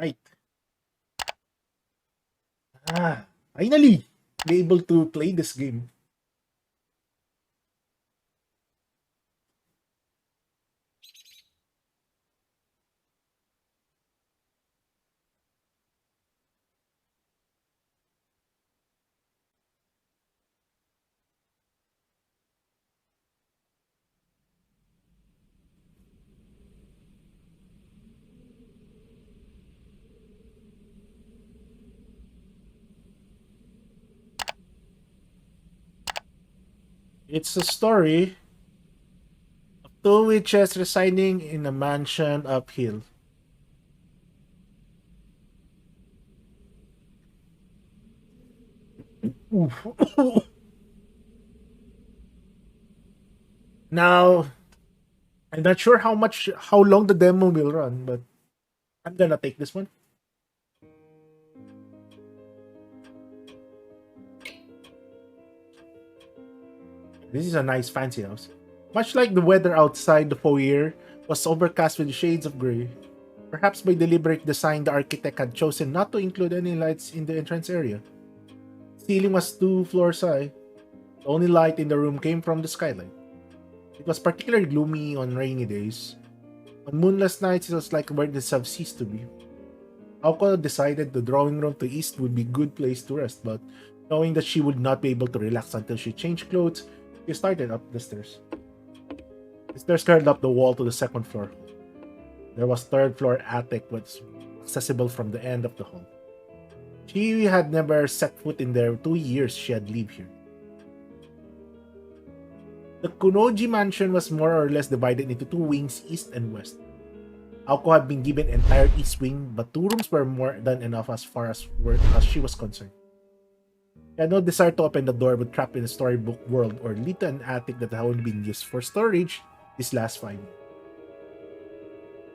Right. Finally, be able to play this game. It's a story of two witches residing in a mansion uphill. Now, I'm not sure how long the demo will run, but I'm gonna take this one. This is a nice fancy house. Much like the weather outside, the foyer was overcast with shades of gray. Perhaps by deliberate design, the architect had chosen not to include any lights in the entrance area. The ceiling was 2 floors high. The only light in the room came from the skylight. It was particularly gloomy on rainy days. On moonless nights, it was like where the sub ceased to be. Aoko decided the drawing room to the east would be a good place to rest, but knowing that she would not be able to relax until she changed clothes, she started up the stairs. The stairs curved up the wall to the second floor. There was third floor attic which was accessible from the end of the hall. She had never set foot in there 2 years she had lived here. The Kunoji mansion was more or less divided into two wings, east and west. Aoko had been given entire east wing, but 2 rooms were more than enough as far as she was concerned. She had no desire to open the door but trapped in a storybook world or lead to an attic that had only been used for storage these last 5 years.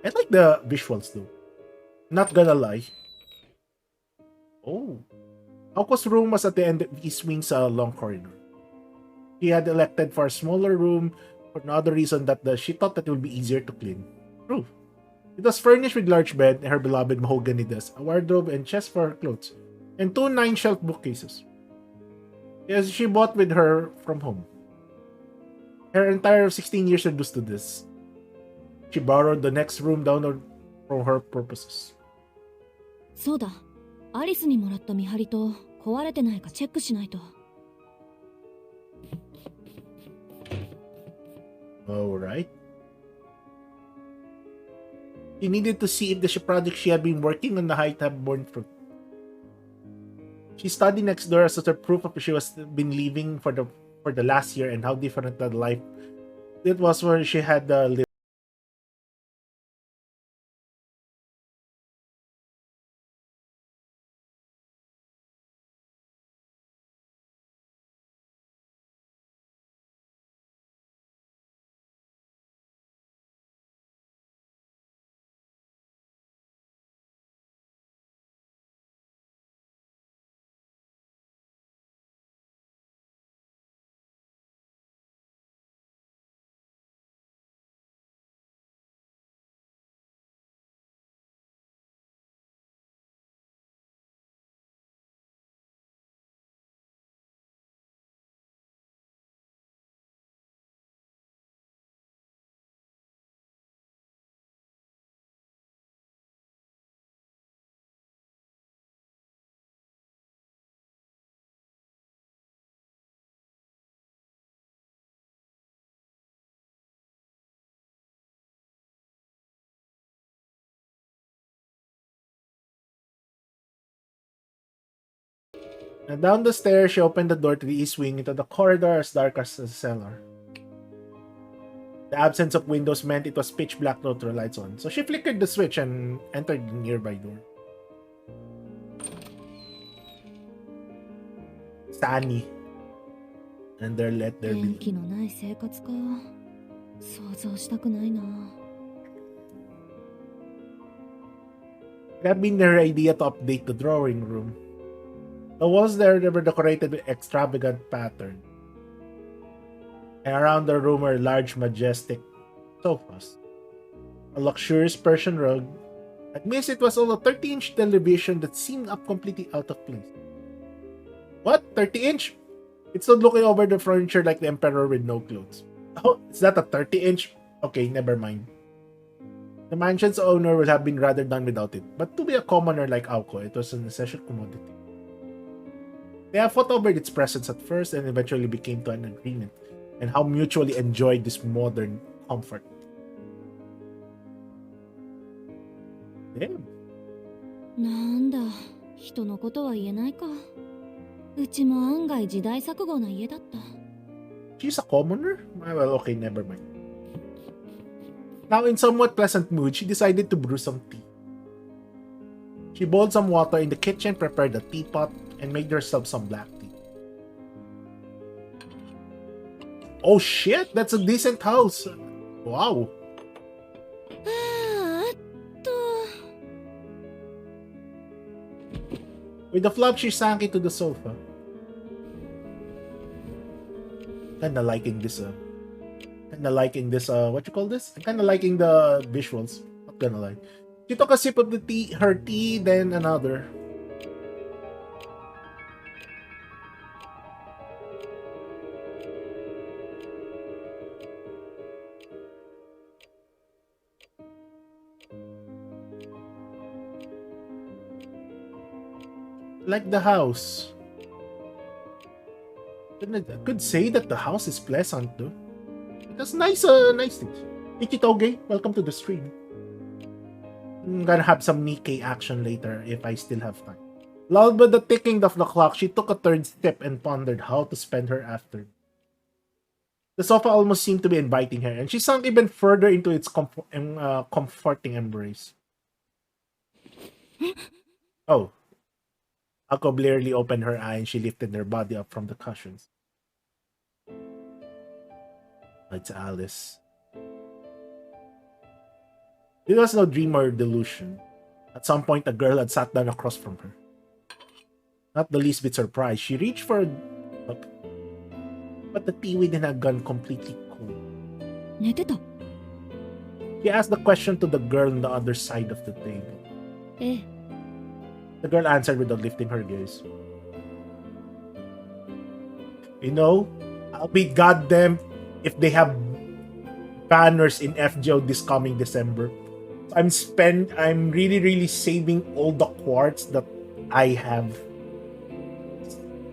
I like the visuals though. Not gonna lie. Oh. Aoko's room was at the end of east wing's long corridor. She had elected for a smaller room for another reason she thought that it would be easier to clean. True. It was furnished with large bed and her beloved mahogany desk, a wardrobe and chest for her clothes, and two 9-shelf bookcases. Yes, she bought with her from home. Her entire 16 years reduced to this. She borrowed the next room down for her purposes. そうだ。アリスにもらった見張りと壊れてないかチェックしないと。Alright. She needed to see if the project she had been working on the height had borne fruit. She studied next door as a proof of she was been living for the last year and how different the life it was where she had lived. And down the stairs, she opened the door to the east wing into the corridor as dark as the cellar. The absence of windows meant it was pitch black with no lights on, so she flickered the switch and entered the nearby door. Sunny. And there let there be. 元気のない生活か。想像したくないな。It had been their idea to update the drawing room. The walls there were decorated with extravagant patterns. And around the room were large, majestic sofas, a luxurious Persian rug, Admits it was all a 30-inch television that seemed up completely out of place. What? 30-inch? It stood looking over the furniture like the emperor with no clothes. Oh, is that a 30-inch? Okay, never mind. The mansion's owner would have been rather done without it, but to be a commoner like Aoko, it was an essential commodity. They have fought over its presence at first and eventually became to an agreement, and how mutually enjoyed this modern comfort. Damn. なんだ、人のことは言えないか。うちも案外時代錯誤な家だった。She's a commoner? Well, okay, never mind. Now, in somewhat pleasant mood, she decided to brew some tea. She boiled some water in the kitchen, prepared a teapot, and made herself some black tea. Oh shit, that's a decent house. Wow. With a flop, she sank into the sofa. Kinda liking this, what you call this? I'm kinda liking the visuals. Not gonna lie. She took a sip of her tea, then another. Like the house. I could say that the house is pleasant though. That's nice things. Ichitoge, welcome to the stream. I'm gonna have some Nikkei action later if I still have time. Lulled by the ticking of the clock, she took a third step and pondered how to spend her afternoon. The sofa almost seemed to be inviting her, and she sunk even further into its comforting embrace. Oh. Ako blearily opened her eye and she lifted her body up from the cushions. It's Alice. It was no dream or delusion. At some point, a girl had sat down across from her. Not the least bit surprised, she reached for a look, but the tea within had gone completely cold. She asked the question to the girl on the other side of the table. The girl answered without lifting her gaze. You know, I'll be goddamn if they have banners in FGO this coming December. I'm really saving all the quartz that I have.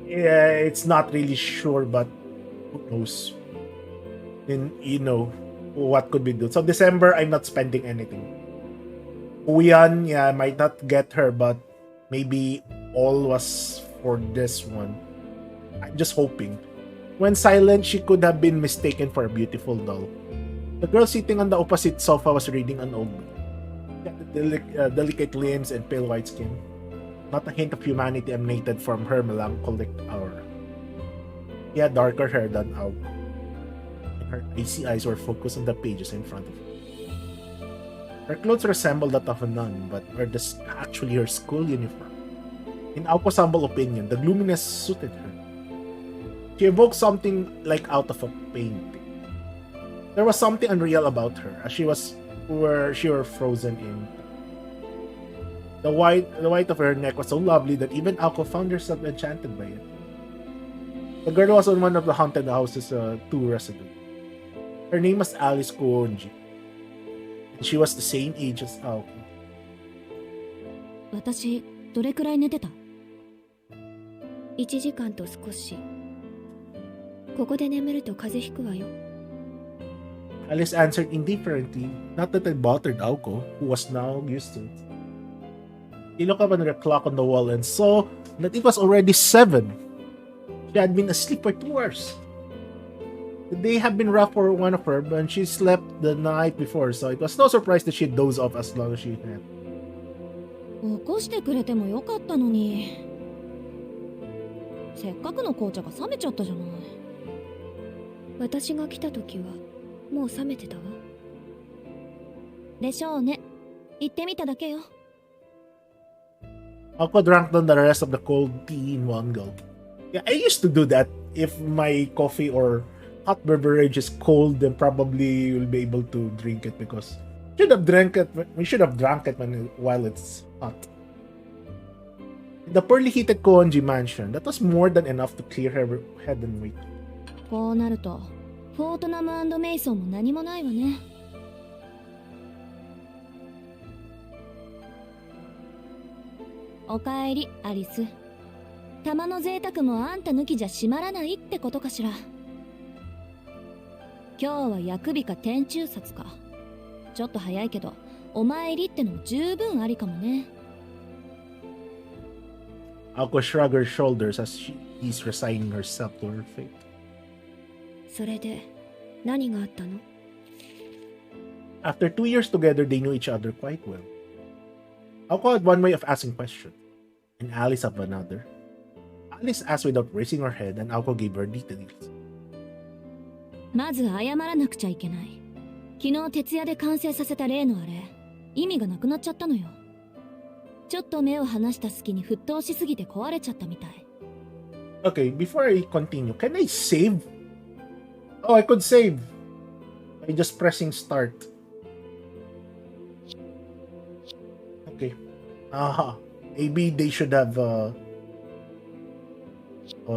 Yeah, it's not really sure, but who knows? Then you know what could we do. So December, I'm not spending anything. Uyan, yeah, I might not get her, but maybe all was for this one. I'm just hoping. When silent, she could have been mistaken for a beautiful doll. The girl sitting on the opposite sofa was reading an old book. She had delicate limbs and pale white skin. Not a hint of humanity emanated from her melancholic aura. She had darker hair than Aoko, and her icy eyes were focused on the pages in front of her. Her clothes resembled that of a nun, but were this actually her school uniform? In Aoko's humble opinion, the gloominess suited her. She evoked something like out of a painting. There was something unreal about her, as she was frozen in. The white of her neck was so lovely that even Aoko found herself enchanted by it. The girl was on one of the haunted house's two residents. Her name was Alice Kuonji, and she was the same age as Aoko. 私、どれくらい寝てた ?1 時間と少し。ここで眠ると風邪ひくわよ。Alice answered indifferently, not that it bothered Aoko, who was now used to it. He looked up at the clock on the wall and saw that it was already 7. She had been asleep for 2 hours. The day had been rough for one of her, but she slept the night before, so it was no surprise that she dozed off as long as she had. 起こしてくれてもよかったのに。せっかくの紅茶が冷めちゃったじゃない。私が来た時はもう冷めてたわ。でしょうね。行ってみただけよ。Aoko drank down the rest of the cold tea in one gulp. Yeah, I used to do that. If my coffee or hot beverage is cold, then probably you'll be able to drink it because Should have drank it. We should have drank it while it's hot. The poorly heated Koonji mansion. That was more than enough to clear her head and weight. こうなるとフォートナム&メイソンも何もないわね。おかえりアリス。玉の贅沢もあんた抜きじゃ閉まらないってことかしら。今日は薬日か天中殺か。ちょっと早いけどお参りってのも十分ありかもね。Aoko shrugged her shoulders as she's resigning herself to her fate. それで何があったの？ After 2 years together, they knew each other quite well. Aoko had one way of asking questions, and Alice had another. Alice asked without raising her head, and Aoko gave her details. まず謝らなくちゃいけない。昨日徹夜で完成させた例のあれ、意味がなくなっちゃったのよ。ちょっと目を離した隙に沸騰しすぎて壊れちゃったみたい。Okay, before I continue, can I save? Oh, I could save by just pressing start. Okay. Maybe they should have oh,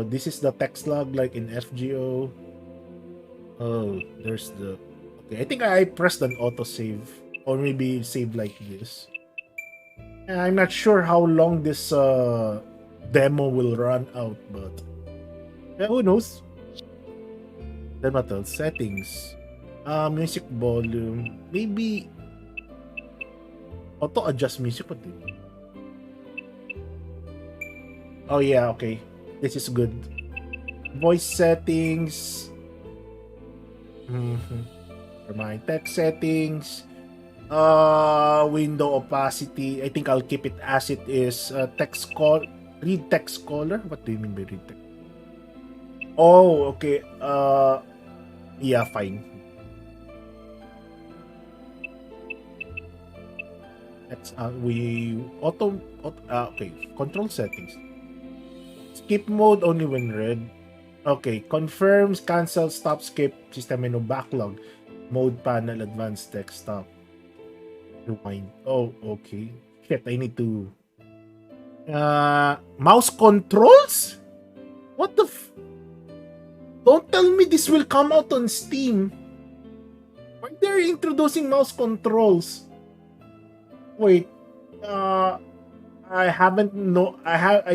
this is the text log like in FGO. Oh, there's the... Okay, I think I pressed an autosave. Or maybe save like this. I'm not sure how long this demo will run out, but... Yeah, who knows? Then what else? Settings. Music volume. Maybe... Auto-adjust music. What do? Oh yeah, okay. This is good. Voice settings. For my text settings. Window opacity. I think I'll keep it as it is. Text call. Read text caller. What do you mean by read text? Oh, okay. Yeah, fine. Let's okay. Control settings. Skip mode only when read. Okay, confirms, cancel, stop, skip, system menu, backlog, mode panel, advanced text, stop, rewind. Oh, okay. Shit, I need to... mouse controls? What the Don't tell me this will come out on Steam. Why they're introducing mouse controls? Wait, I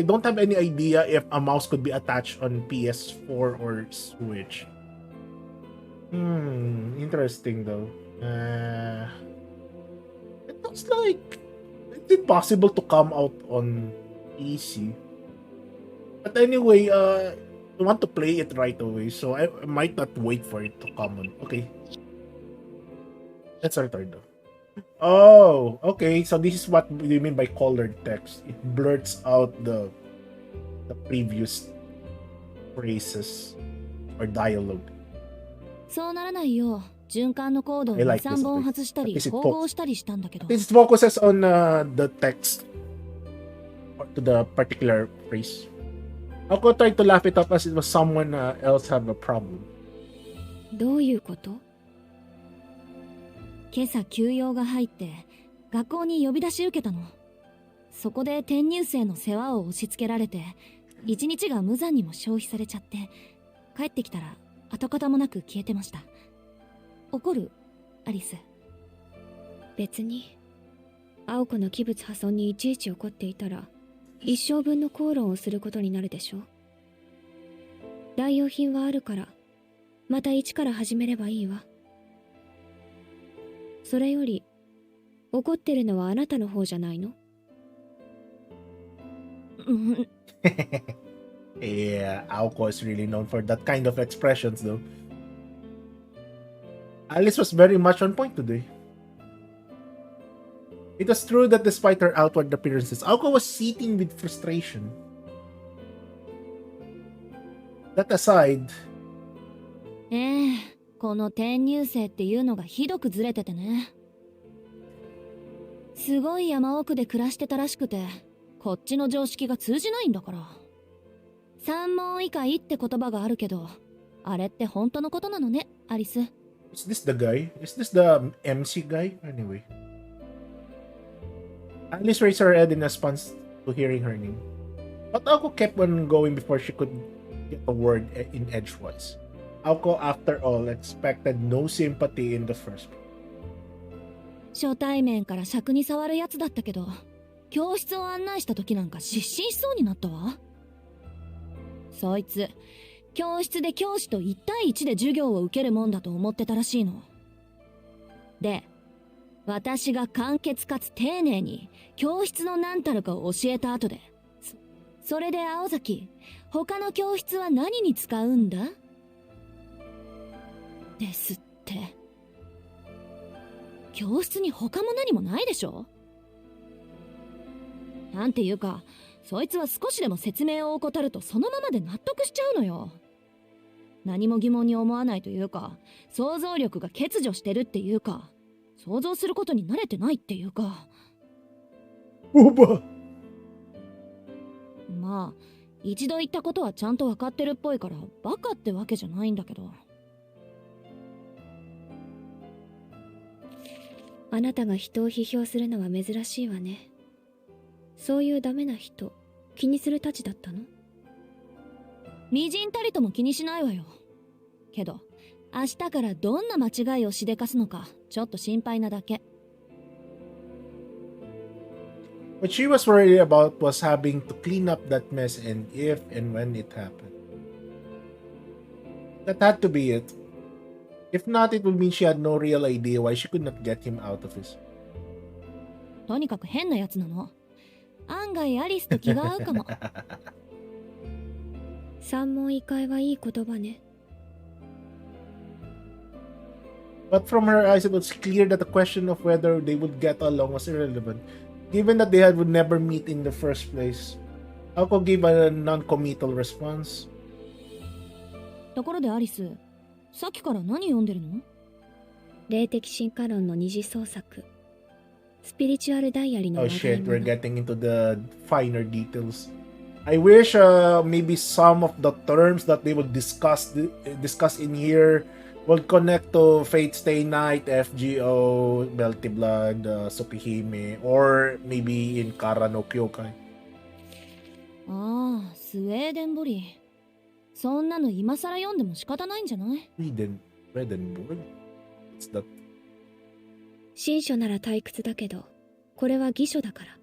don't have any idea if a mouse could be attached on PS4 or Switch. Interesting though. It looks like it's possible to come out on PC. But anyway, I want to play it right away, so I might not wait for it to come on. Okay. Let's return though. Oh, okay. So this is what you mean by colored text. It blurts out the previous phrases or dialogue. そうならないよう循環のコードを I like 2、3本外したり this. 統合したりしたんだけど。 This focuses on the text or to the particular phrase. Ako tried to laugh it up as it was someone else have a problem. どういうこと？今朝休養が入って学校に呼び出し受けたの。そこで転入生の世話を押し付けられて一日が無残にも消費されちゃって、帰ってきたら跡形もなく消えてました。怒る？アリス。別に青子の器物破損にいちいち怒っていたら一生分の口論をすることになるでしょ。代用品はあるからまた一から始めればいいわ。それより怒ってるのはあなたの方じゃないの？Yeah, Aoko is really known for that kind of expressions though. Alice was very much on point today. It was true that despite her outward appearances, Aoko was seething with frustration. That aside... この転入生っていうのがひどくずれててね。すごい山奥で暮らしてたらしくて、こっちの常識が通じないんだから。三問以下って言葉があるけど、あれって本当のことなのね、アリス。Is this the guy? Is this the MC guy? Anyway. Alice raised her head in response to hearing her name. But Aoko kept on going before she could get a word in edgewise. Aoko, after all, expected no sympathy in the first place. 初対面から尺に触るやつだったけど、教室を案内した時なんか失神しそうになったわ。そいつ、教室で教師と1対1で授業を受けるもんだと思ってたらしいの。で、私が簡潔かつ丁寧に教室の何たるかを教えた後で、それで青崎、他の教室は何に使うんだですって。教室に他も何もないでしょ。なんていうか、そいつは少しでも説明を怠るとそのままで納得しちゃうのよ。何も疑問に思わないというか、想像力が欠如してるっていうか、想像することに慣れてないっていうか。おば。まあ、一度言ったことはちゃんと分かってるっぽいからバカってわけじゃないんだけど。あなたが人を批評するのは珍しいわね。そういうダメな人、気にするたちだったの？みじんたりとも気にしないわよ。けど、明日からどんな間違いをしでかすのか、ちょっと心配なだけ。What she was worried about was having to clean up that mess and if and when it happened. That had to be it. If not, it would mean she had no real idea why she could not get him out of his. とにかく変なやつなの。案外アリスと気が合うかも。三問一回はいい言葉ね。But from her eyes, it was clear that the question of whether they would get along was irrelevant, given that they would never meet in the first place. Aoko gave a non-committal response. ところでアリス、さっきから何読んでるの？霊的進化論の二次創作。スピリチュアルダイアリーの Oh 話題 shit, も we're の。 getting into the finer details. I wish maybe some of the terms that they would discuss in here would connect to Fate Stay Night, FGO, Melty Blood, Tsukihime, or maybe in Kara no Kyokai. ああ、スウェーデンボリー。そんなの今更読んでも仕方ないんじゃない？ Swedenborg? What's that? 新書なら退屈だけど、これは偽書だから。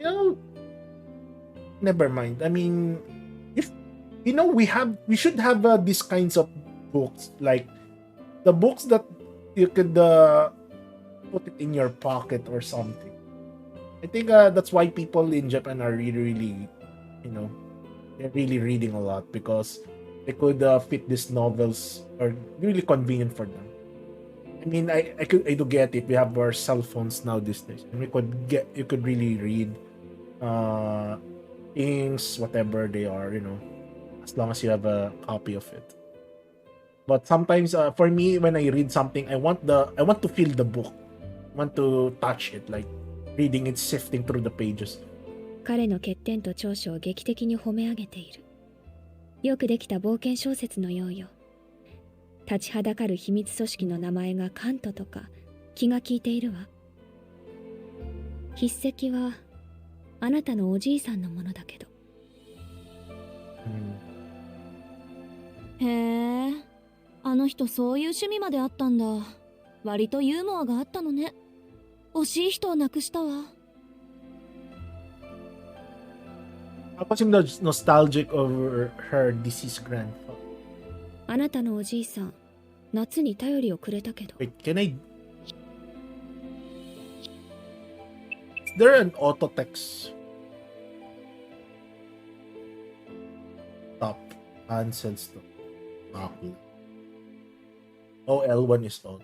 You know, never mind. I mean, if you know, we should have these kinds of books, like the books that you could put it in your pocket or something. I think that's why people in Japan are really, you know, they're really reading a lot because they could fit these novels or really convenient for them. I mean, I do get it. We have our cell phones now these days, and you could really read things, whatever they are, you know, as long as you have a copy of it. But sometimes, for me, when I read something, I want to feel the book, I want to touch it, like reading it, sifting through the pages. 彼の欠点と長所を劇的に褒め上げている。よくできた冒険小説のようよ。立ちはだかる秘密組織の名前がカントとか気が利いているわ。筆跡はあなたのおじいさんのものだけど。へえ、あの人そういう趣味まであったんだ。割とユーモアがあったのね。惜しい人を亡くしたわ。Ako seem nostalgic over her deceased grandfather. あなたのおじいさん、夏に頼りをくれたけど。Wait, can I? Is there an auto text? Stop. Cancel stop. Okay. Oh, L1 is on.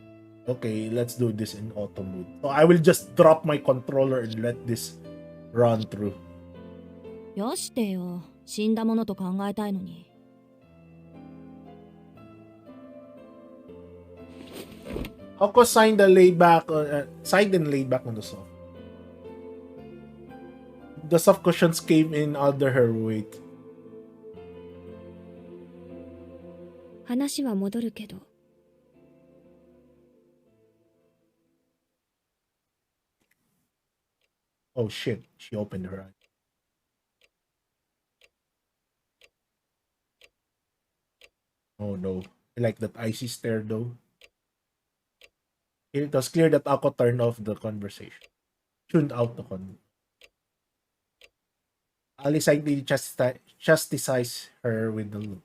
Okay, let's do this in auto mode. So I will just drop my controller and let this run through. よしてよ。死んだものと考えたいのに。Ako signed and laid back on the soft. The soft cushions came in under her weight. 話は戻るけど、Oh shit, she opened her eyes. Oh no. I like that icy stare though. It was clear that Ako turned off the conversation. Tuned out the con. Ali slightly chastised her with the look.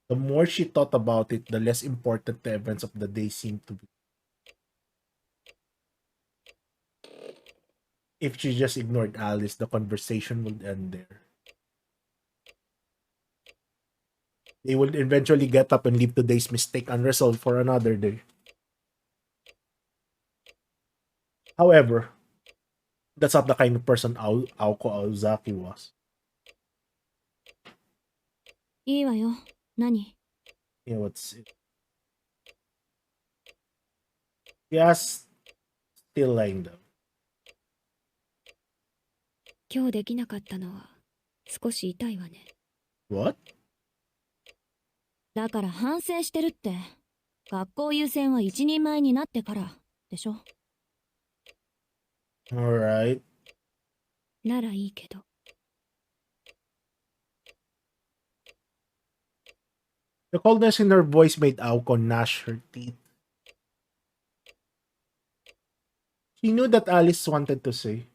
The more she thought about it, the less important the events of the day seemed to be. If she just ignored Alice, the conversation would end there. They would eventually get up and leave today's mistake unresolved for another day. However, that's not the kind of person Aoko Aozaki was. いいわよ。何？ You know, it's just still lying down. 今日できなかったのは少し痛いわね。 What? だから反省してるって。学校優先は一人前になってからでしょ。Alright. ならいいけど。The coldness in her voice made Aoko gnash her teeth. She knew that Alice wanted to say.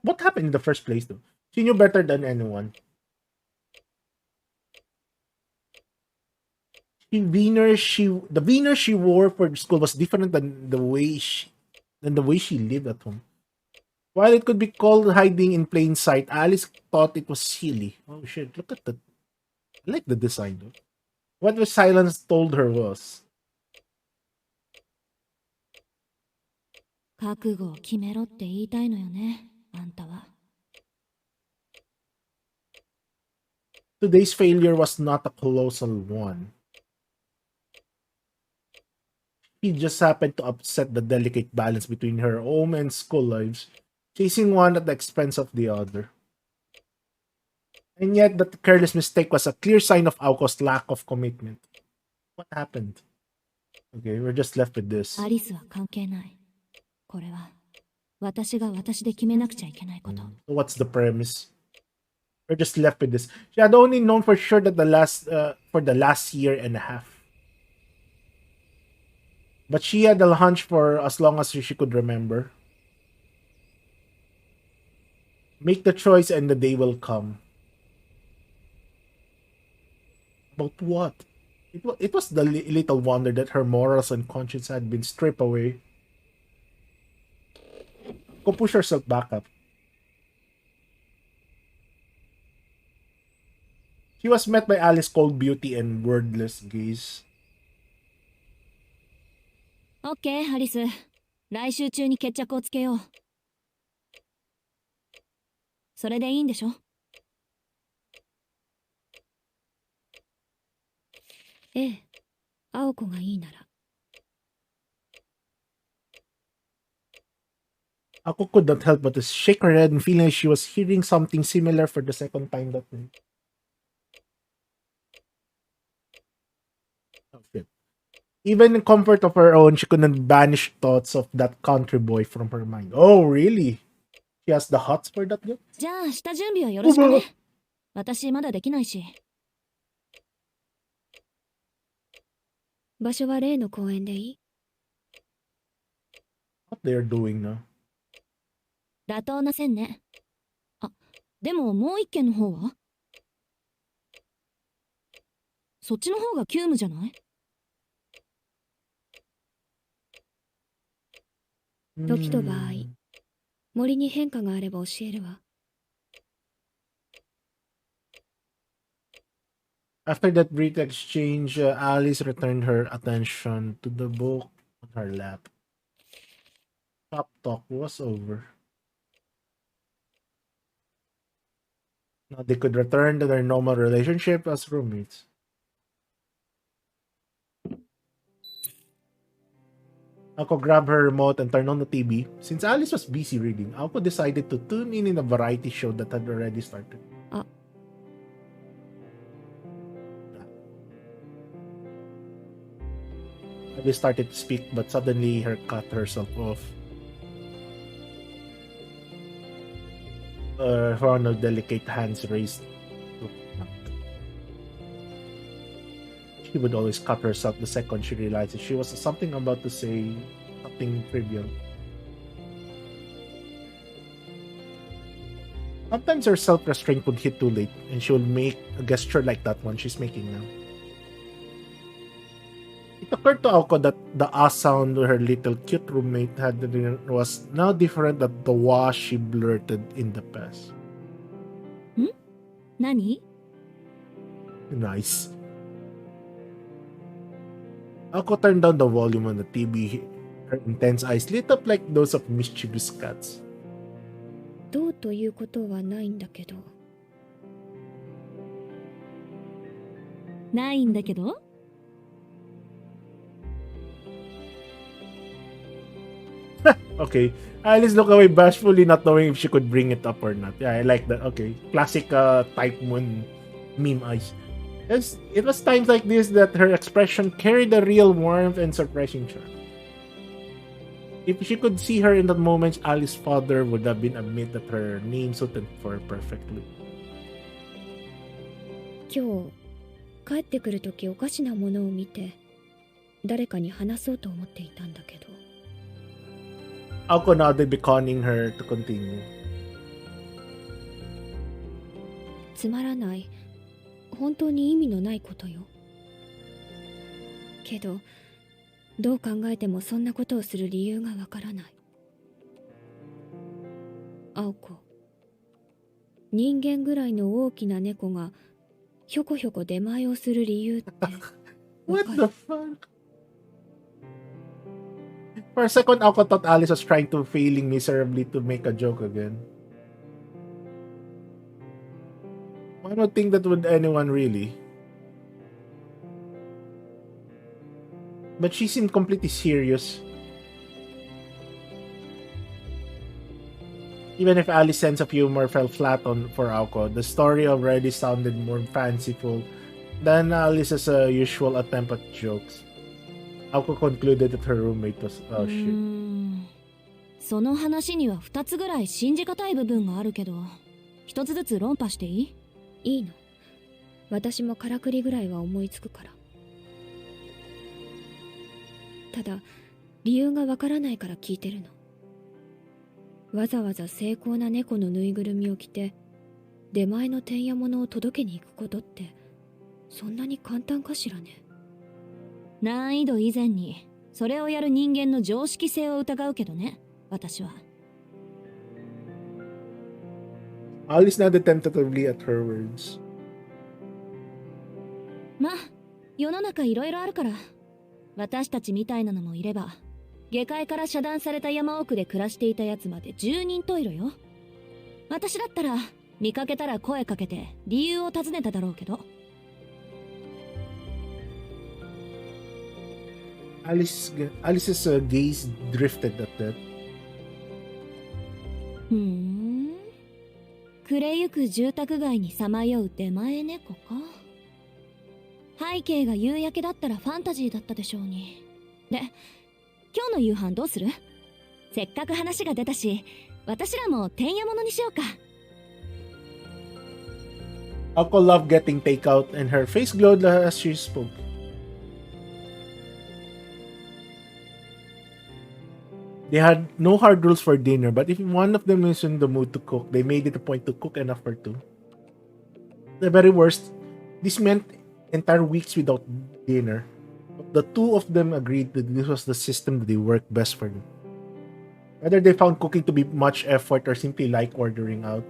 What happened in the first place though? She knew better than anyone. The veneer she wore for school was different than the way she lived at home. While it could be called hiding in plain sight, Alice thought it was silly. Oh shit, look at that. I like the design though. What the silence told her was, 覚悟を決めろって言いたいのよね、あんたは。today's failure was not a colossal one. He just happened to upset the delicate balance between her home and school lives, chasing one at the expense of the other. And yet, that careless mistake was a clear sign of Aoko's lack of commitment. What happened? Okay, we're just left with this. アリスは関係ない。これは私が私で決めなくちゃいけないこと。So what's the premise? We're just left with this. She had only known for sure that for the last year and a half. But she had a hunch for as long as she could remember. Make the choice and the day will come. But what? It was the little wonder that her morals and conscience had been stripped away. Go push herself back up. She was met by Alice's cold beauty and wordless gaze. オッケー、アリス。来週中に決着をつけよう。それでいいんでしょ？ええ、青子がいいなら。Ako could not help but to shake her head and feeling like she was hearing something similar for the second time that night. Oh, shit. Even in comfort of her own, she couldn't banish thoughts of that country boy from her mind. Oh, really? She has the hots for that guy? じゃあ下準備はよろしくね。私まだできないし。場所は例の公園でいい？ What they're doing now? 妥当な線ね。あ、でももう一件の方は？そっちの方が急務じゃない？時と場合、森に変化があれば教えるわ。After that brief exchange, Alice returned her attention to the book on her lap. Shop talk was over. Now they could return to their normal relationship as roommates. Ako grabbed her remote and turned on the TV. Since Alice was busy reading, Ako decided to tune in a variety show that had already started. They started to speak, but suddenly her cut herself off. One of delicate hands raised. She would always cut herself the second she realized she was something about to say something trivial. Sometimes her self-restraint would hit too late, and she would make a gesture like that one she's making now. It occurred to Aoko that the sound her little cute roommate had was now different than the wa she blurted in the past. Nani? Nice. Aoko turned down the volume on the TV. Her intense eyes lit up like those of mischievous cats. どうということはないんだけど。ないんだけど Okay. Alice looked away bashfully, not knowing if she could bring it up or not. Yeah, I like that. Okay. Classic TYPEMOON meme eyes. It was times like this that her expression carried a real warmth and surprising charm. If she could see her in that moment, Alice's father would have been admit that her name suited for her perfectly. 今日帰ってくるときおかしなものを見て誰かに話そうと思っていたんだけど。Aoko nodded, beckoning her to continue. つまらない本当に意味のないことよ。けどどう考えてもそんなことをする理由がわからない。青子、人間ぐらいの大きな猫がひょこひょこ出前をする理由って。What the fuck? For a second, Aoko thought Alice was trying to failing miserably to make a joke again. I don't think that would anyone really. But she seemed completely serious. Even if Alice's sense of humor fell flat for Aoko, the story already sounded more fanciful than Alice's usual attempt at jokes. Aoko concluded that her roommate was shit. その話には2つぐらい信じがたい部分があるけど、1つずつ論破していい？いいの。私もからくりぐらいは思いつくから。ただ理由がわからないから聞いてるの。わざわざ精巧な猫のぬいぐるみを着て出前のてんやものを届けに行くことってそんなに簡単かしらね。難易度以前にそれをやる人間の常識性を疑うけどね、私は。Alice nodded tentatively at her words. まあ世の中いろいろあるから、私たちみたいなのもいれば、下界から遮断された山奥で暮らしていたやつまで10人十色よ。私だったら見かけたら声かけて理由を尋ねただろうけど。Alice's gaze drifted at that. 暮れゆく住宅街にさまよう出前猫か。背景が夕焼けだったらファンタジーだったでしょうに。で、今日の夕飯どうする？せっかく話が出たし、私らもてんやものにしようか。Aoko loved getting takeout, and her face glowed as she spoke. They had no hard rules for dinner, but if one of them is in the mood to cook, they made it a point to cook enough for two. The very worst, this meant entire weeks without dinner. But the two of them agreed that this was the system that they worked best for them. Whether they found cooking to be much effort or simply like ordering out.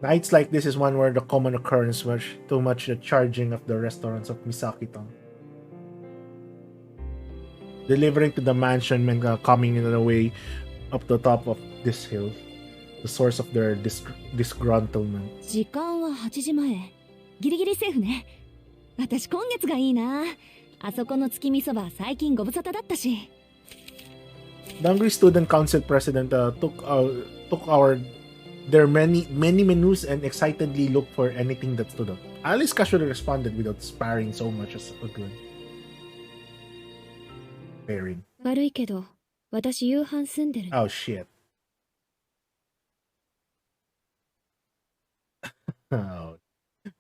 Nights like this is one where the common occurrence was too much the charging of the restaurants of Misaki-town. Delivering to the mansion meant coming in the way up the top of this hill, the source of their disgruntlement. 時間は8時前。ギリギリセーフね。私今月がいいな。あそこの月見そば最近ご無沙汰だったし。The Hungry Student Council president took their many menus and excitedly looked for anything that stood out. Alice casually responded without sparring so much as a good pairing. 悪いけど、私夕飯済んでるの。Oh shit. Oh.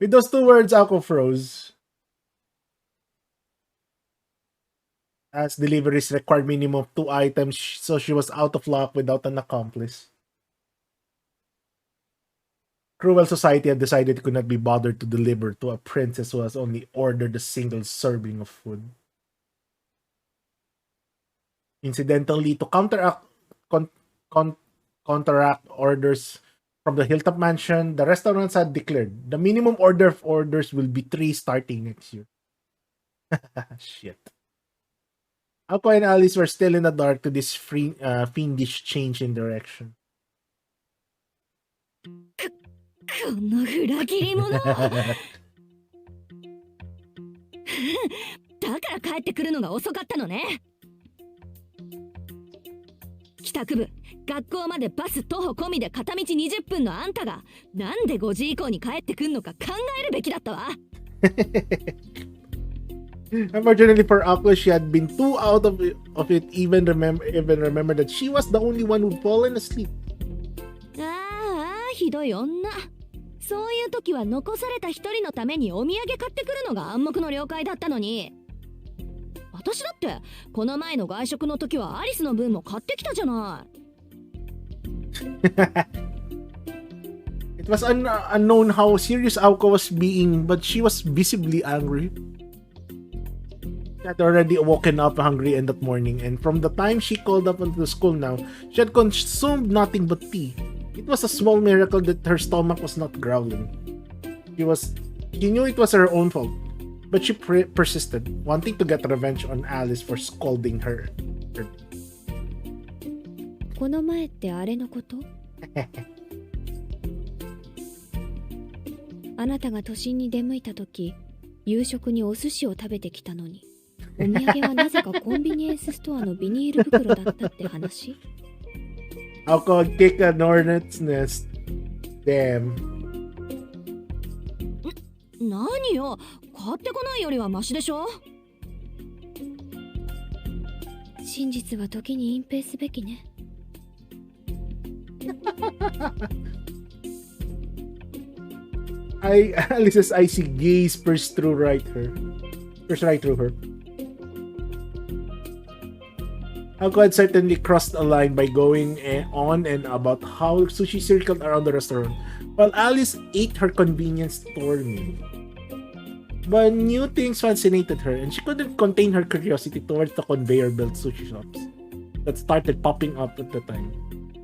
With those two words, Aoko froze. As deliveries required minimum of 2 items, so she was out of luck without an accomplice. Cruel society had decided it could not be bothered to deliver to a princess who has only ordered a single serving of food. Incidentally, to counteract orders from the Hilltop Mansion, the restaurants had declared the minimum order of orders will be 3 starting next year. Shit. Aoko and Alice were still in the dark to this fiendish change in direction. この裏切り者だから帰ってくるのが遅かったのね。帰宅部、学校までバス徒歩込みで片道20分のあんたがなんで5時以降に帰ってくんのか考えるべきだったわ。Unfortunately for Aoko, she had been too out of it even remember that she was the only one who'd fallen asleep. ああ、ひどい女。そういう時は残された一人のためにお土産買ってくるのが暗黙の了解だったのに。私だってこの前の外食の時はアリスの分も買ってきたじゃない。It was unknown how serious Aoko was being, but she was visibly angry. She had already woken up hungry in that morning, and from the time she called up into the school now, she had consumed nothing but tea. It was a small miracle that her stomach was not growling. She knew it was her own fault, but she persisted, wanting to get revenge on Alice for scolding her. この前ってあれのこと？あなたが都心に出向いた時、夕食にお寿司を食べてきたのに、お土産はなぜかコンビニエンスストアのビニール袋だったって話？Aoko kick an hornet's nest. Damn. 何よ、買ってこないよりはマシでしょ。真実は時に隠蔽すべきね。Alice's icy gaze pierced right through her. Aoko had certainly crossed a line by going on and about how sushi circled around the restaurant, while Alice ate her convenience store meal. But new things fascinated her, and she couldn't contain her curiosity towards the conveyor-belt sushi shops that started popping up at the time.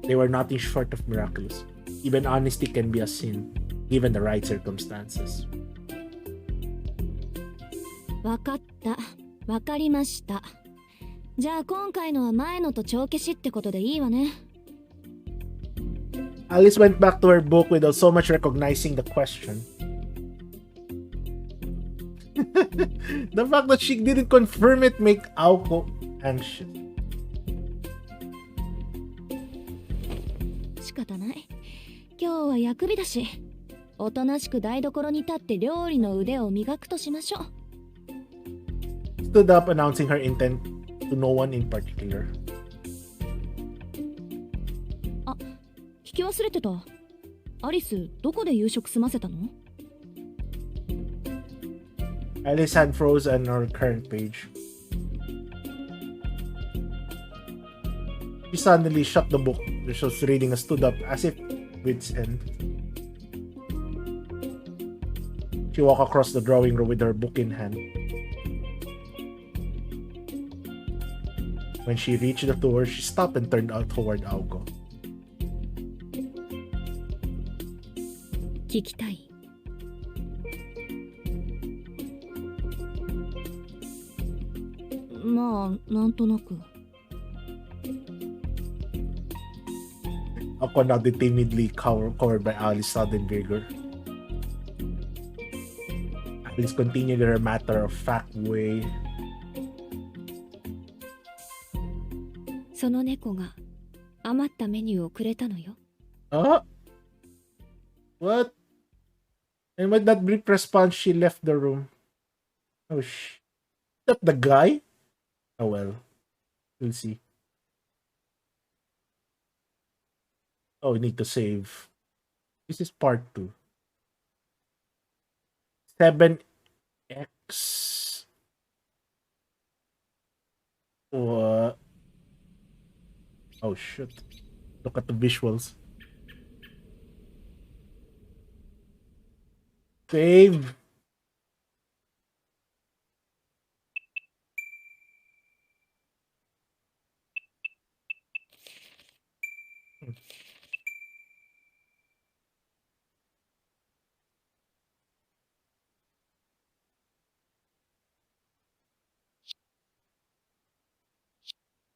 They were nothing short of miraculous. Even honesty can be a sin, given the right circumstances. わかった。わかりました。じゃあ今回のは前のと帳消しってことでいいわね。Alice went back to her book without so much recognizing the question. The fact that she didn't confirm it made Aoko anxious. 仕方ない。今日は薬日だし、おとなしく台所に立って料理の腕を磨くとしましょう。Stood up announcing her intent to no one in particular. あ、聞き忘れてた。アリス、どこで夕食済ませたの？ Alice had froze on her current page. She suddenly shut the book she was reading and stood up as if wit's end. She walked across the drawing room with her book in hand. When she reached the door, she stopped and turned out toward Aoko. 聞きたい。まあ、なんとなく。Aoko nodded timidly, covered by Alice's sudden vigor. Alice continued in her matter-of-fact way. その猫が余ったメニューをくれたのよ。What? And with that brief response, she left the room. Oh, that the guy? Oh well, we'll see. Oh, we need to save. This is part 2. 7x. What? Oh shit. Look at the visuals. Save.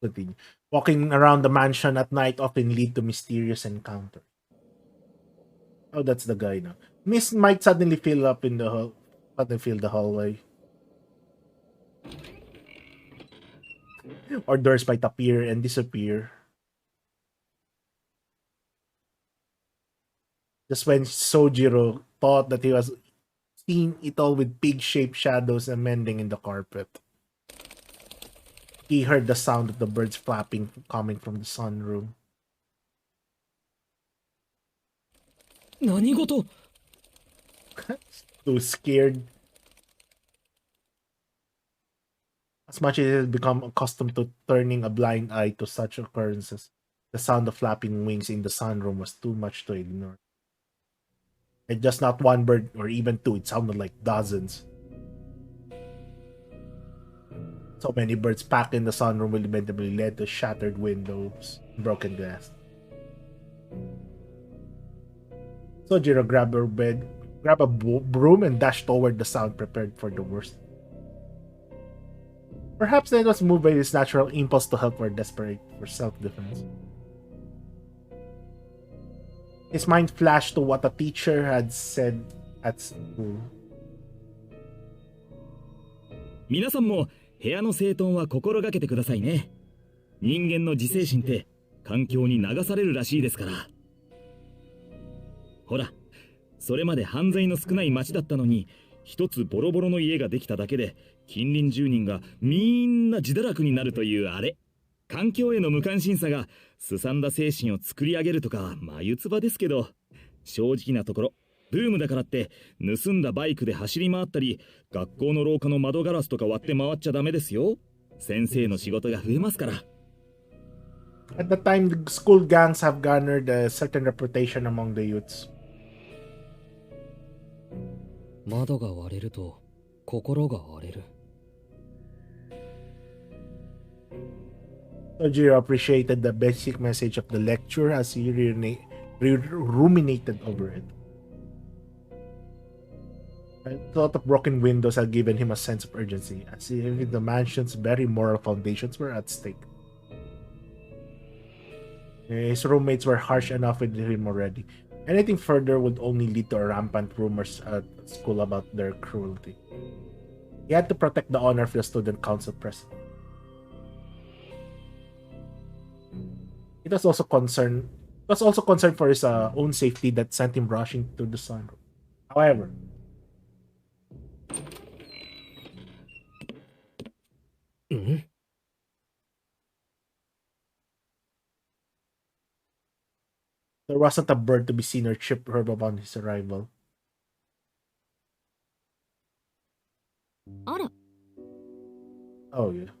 Continue. Walking around the mansion at night often lead to mysterious encounters. Oh, that's the guy now. Mist might suddenly fill up in the hall. Suddenly fill the hallway. Or doors might appear and disappear. Just when Sojiro thought that he was seeing it all with pig-shaped shadows amending in the carpet. He heard the sound of the birds flapping coming from the sunroom. 何事 Too scared. As much as he had become accustomed to turning a blind eye to such occurrences, the sound of flapping wings in the sunroom was too much to ignore. And just not one bird or even two, it sounded like dozens. So many birds packed in the sunroom will inevitably lead to shattered windows, broken glass. Sojiro grabbed a broom and dashed toward the sound, prepared for the worst. Perhaps then was moved by his natural impulse to help or desperate for self-defense. His mind flashed to what a teacher had said at school. 皆さんも部屋の整頓は心がけてくださいね。人間の自制心って環境に流されるらしいですから。ほら、それまで犯罪の少ない町だったのに、一つボロボロの家ができただけで近隣住人がみんな自堕落になるというあれ。環境への無関心さがすさんだ精神を作り上げるとか眉唾ですけど、正直なところブームだからって盗んだバイクで走り回ったり、学校の廊下の窓ガラスとか割って回っちゃダメですよ。先生の仕事が増えますから。 At the time, the school gangs have garnered a certain reputation among the youths. 窓が割れると心が荒れる。Sojiro appreciated the basic message of the lecture as he ruminated over it. The thought of broken windows had given him a sense of urgency, as if the mansion's very moral foundations were at stake. His roommates were harsh enough with him already. Anything further would only lead to rampant rumors at school about their cruelty. He had to protect the honor of the student council president. It was also concerned for his own safety that sent him rushing to the sunroom. However, there wasn't a bird to be seen or chirp heard upon his arrival. あら、 Oh yeah.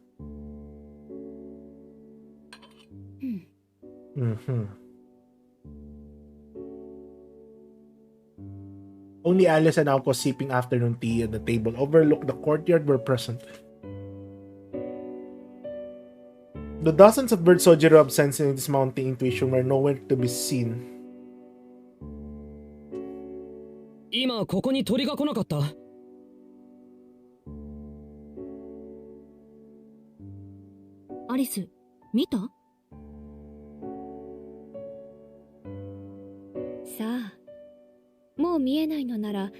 Mm-hmm. Only Alice and Aoko sipping afternoon tea at the table overlooked the courtyard were present. The dozens of birds Sojiro had sensed in this mounting intuition were nowhere to be seen. 今ここに鳥が来なかった？アリス、見た？さあ、もう見えないのなら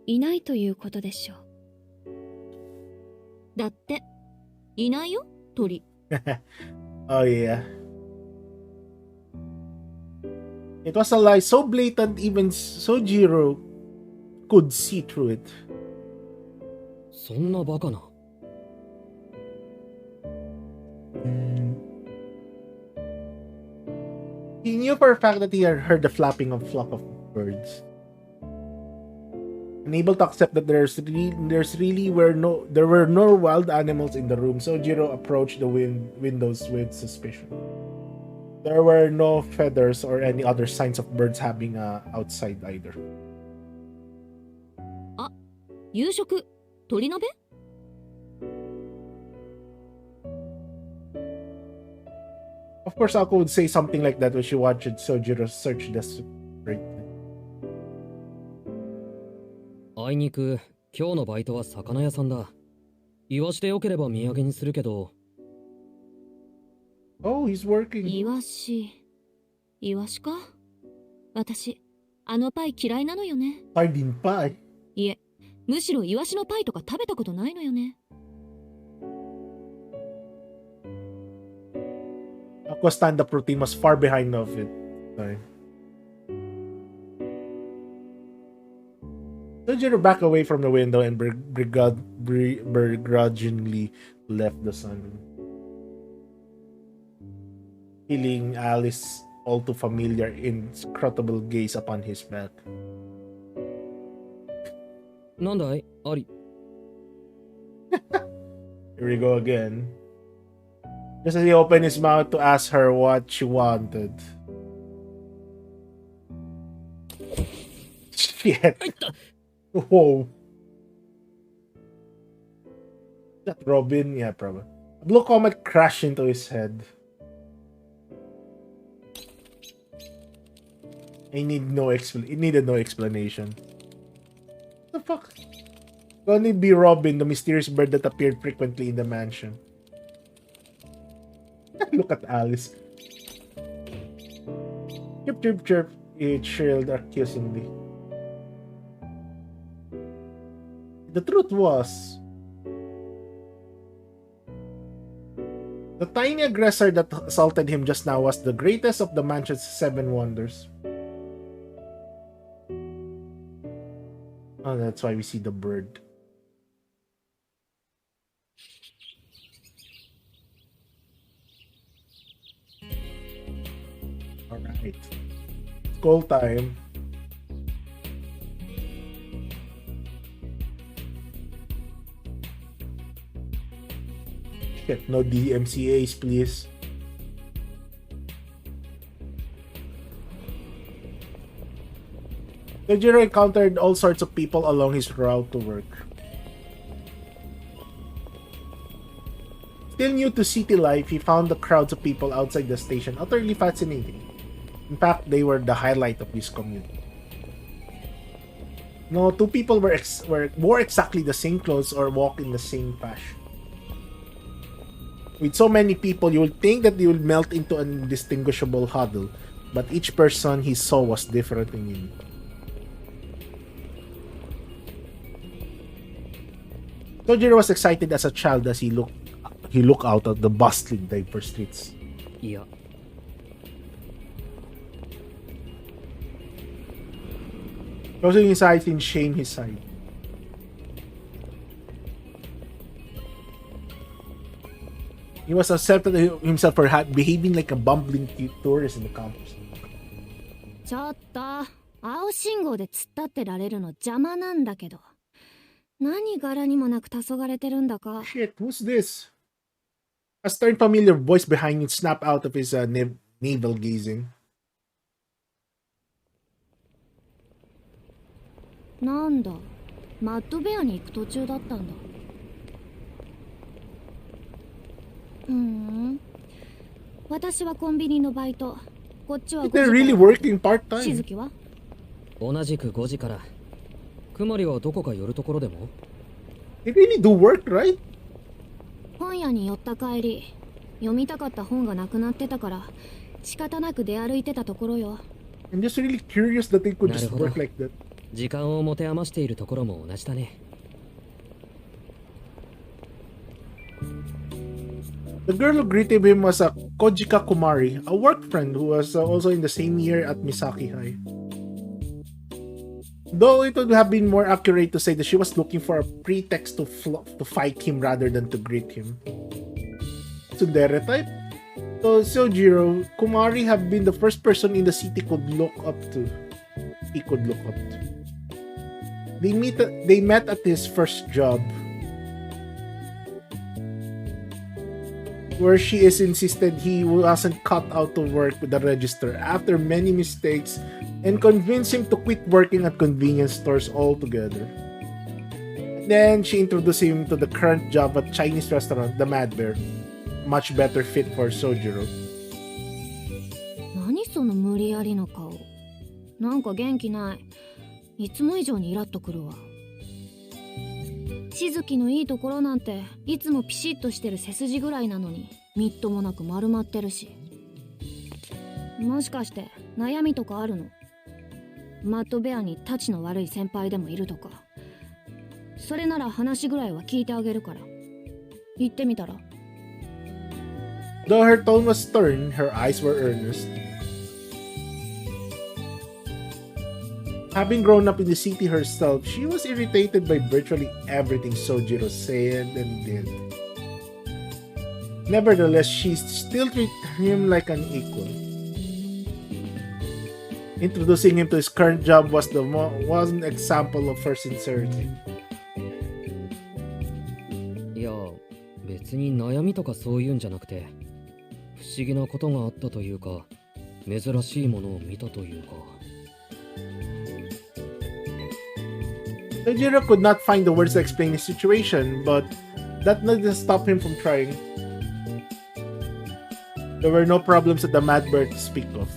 いないということでしょう。だって、いないよ、鳥。Oh yeah. It was a lie so blatant even Sojiro could see through it. そんなバカな。 He knew for a fact that he had heard the flapping of a flock of birds. Unable to accept that there were no wild animals in the room, Sojiro approached the windows with suspicion. There were no feathers or any other signs of birds having outside either. 夕食鶏鍋 Of course, Aoko would say something like that when she watched Sojiro search desperately. あいにく今日のバイトは魚屋さんだ。イワシでよければ土産にするけど。 Oh, he's working. イワシか。私あのパイ嫌いなのよね。 Sardine pie. いえ、むしろイワシのパイとか食べたことないのよね。 Ako's stand-up routine was far behind of it. Sojiro backed away from the window and begrudgingly left the sunroom, feeling Alice's all too familiar inscrutable gaze upon his back. なんだいあり。 Here we go again. Just as he opened his mouth to ask her what she wanted. Shit. Whoa. Is that Robin? Yeah, probably. A blue comet crashed into his head. It needed no explanation. What the fuck? Could only be Robin, the mysterious bird that appeared frequently in the mansion. Look at Alice. Chirp, chirp, chirp. It shrilled accusingly. The truth was, the tiny aggressor that assaulted him just now was the greatest of the mansion's 7 wonders. Oh, that's why we see the bird. Alright. Goal time. Shit, no DMCAs, please. Sojiro encountered all sorts of people along his route to work. Still new to city life, he found the crowds of people outside the station utterly fascinating. In fact, they were the highlight of this commute. No, two people wore exactly the same clothes or walk in the same fashion. With so many people, you would think that they would melt into an indistinguishable huddle, but each person he saw was different and unique. Sojiro was excited as a child as he looked out at the bustling, diverse streets. いや。 Closing his eyes in shame, he sighed. He was upset at himself for behaving like a bumbling tourist in the campus. ちょっと青信号で突っ立ってられるの邪魔なんだけど。何柄にもなく黄昏てるんだか。 Shit, who's this? A stern familiar voice behind him snapped out of his navel gazing. なんだ、マッドベアに行く途中だったんだ。私はコンビニのバイト。こっちは5時から。 They're really working part-time. しずきは同じく5時から。くまりはどこか寄るところでも They really do work, right? 本屋に寄った帰り、読みたかった本がなくなってたから仕方なく出歩いてたところよ。 I'm just really curious that they could just なるほど。 work like that. 時間を持て余しているところも同じだね。 The girl who greeted him was Kojika Kumari, a work friend who was also in the same year at Misaki High. Though it would have been more accurate to say that she was looking for a pretext to fight him rather than to greet him. Tsundere type? So Sojiro, Kumari have been the first person in the city he could look up to. They met at his first job, where she is insisted he wasn't cut out to work with the register after many mistakes and convinced him to quit working at convenience stores altogether. Then she introduced him to the current job at Chinese restaurant, the Mad Bear. Much better fit for Sojiro. 何その無理やりの顔。なんか元気ない。いつも以上にイラッとくるわ。しずきのいいところなんていつもピシッとしてる背筋ぐらいなのにみっともなく丸まってるし。もしかして悩みとかあるの？マッドベアにタチの悪い先輩でもいるとか。それなら話ぐらいは聞いてあげるから。言ってみたら。Though her tone was stern, her eyes were earnest. Having grown up in the city herself, she was irritated by virtually everything Sojiro said and did. Nevertheless, she still treated him like an equal. Introducing him to his current job was an example of her sincerity. いや、別に悩みとかそういうんじゃなくて、不思議なことがあったというか、珍しいものを見たというか。Sojiro could not find the words to explain his situation, but that didn't stop him from trying. There were no problems at the Mad Bear to speak of.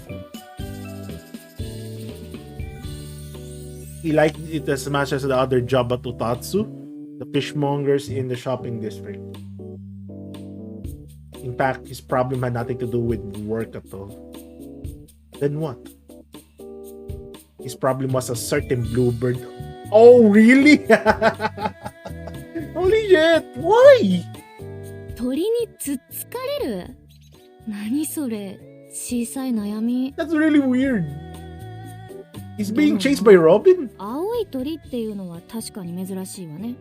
He liked it as much as the other job at Utatsu, the fishmongers in the shopping district. In fact, his problem had nothing to do with work at all. Then what? His problem was a certain bluebird. Oh, really? Holy shit! Why? 鳥につっつかれる？何それ？小さい悩み。 That's really weird. He's being chased by Robin? 青い鳥っていうのは確かに珍しいわね。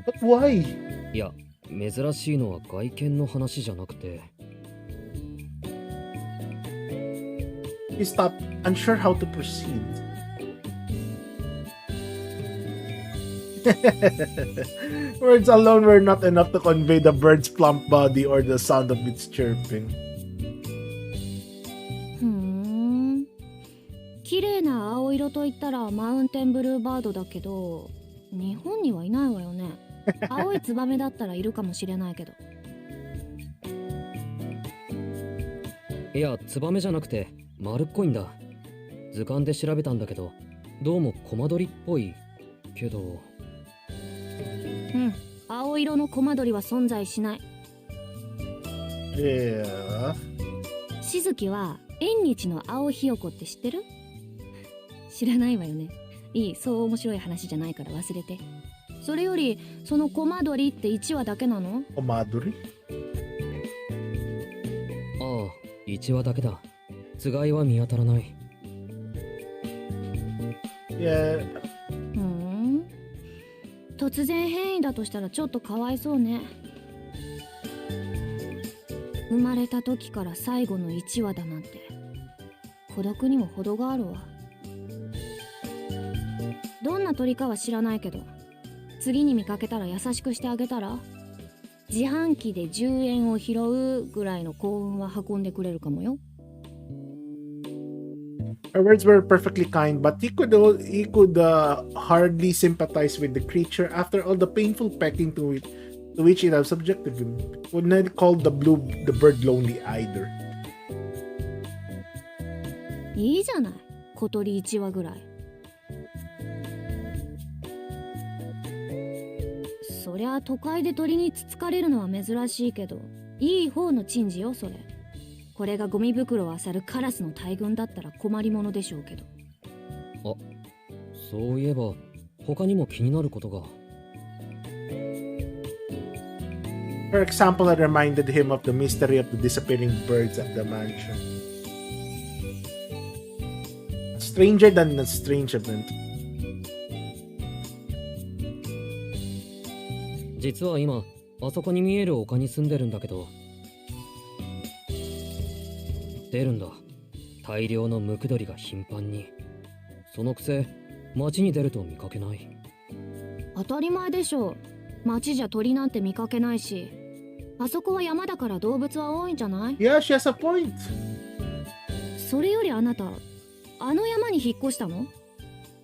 But why? いや、珍しいのは外見の話じゃなくて。He stopped, unsure how to proceed. Words alone were not enough to convey the bird's plump body or the sound of its chirping. ふーん。綺麗な青色といったらマウンテンブルーバードだけど、日本にはいないわよね。青いツバメだったらいるかもしれないけど。いや、ツバメじゃなくて丸っこいんだ。図鑑で調べたんだけど、どうもコマドリっぽいけど。うん、青色のコマドリは存在しない。Yeah. しずきは縁日の青ひよこって知ってる？知らないわよね。いい、そう面白い話じゃないから忘れて。それよりそのコマドリって1話だけなの？ Komadori? ああ、1話だけだ。つがいは見当たらない。Yeah. ふーん。突然変異だとしたらちょっとかわいそうね。生まれた時から最後の1話だなんて孤独にも程があるわ。どんな鳥かは知らないけど、次に見かけたら優しくしてあげたら、自販機で10円を拾うぐらいの幸運は運んでくれるかもよ。Her words were perfectly kind, but he could hardly sympathize with the creature after all the painful pecking to which it had subjected him. Would not call the bird lonely either. いいじゃない、小鳥1羽ぐらい。そりゃ都会で鳥につつかれるのは珍しいけど、いい方の珍事よそれ。これがゴミ袋を漁るカラスの大群だったら困りものでしょうけど。あ、そういえば他にも気になることが。Her example had reminded him of the mystery of the disappearing birds at the mansion. Stranger than a strange event. 実は今あそこに見える丘に住んでるんだけど、出るんだ、大量のムクドリが頻繁に。そのくせ街に出ると見かけない。当たり前でしょ。街じゃ鳥なんて見かけないし、あそこは山だから動物は多いんじゃない？ Yeah, she has a point. それよりあなた、あの山に引っ越したの？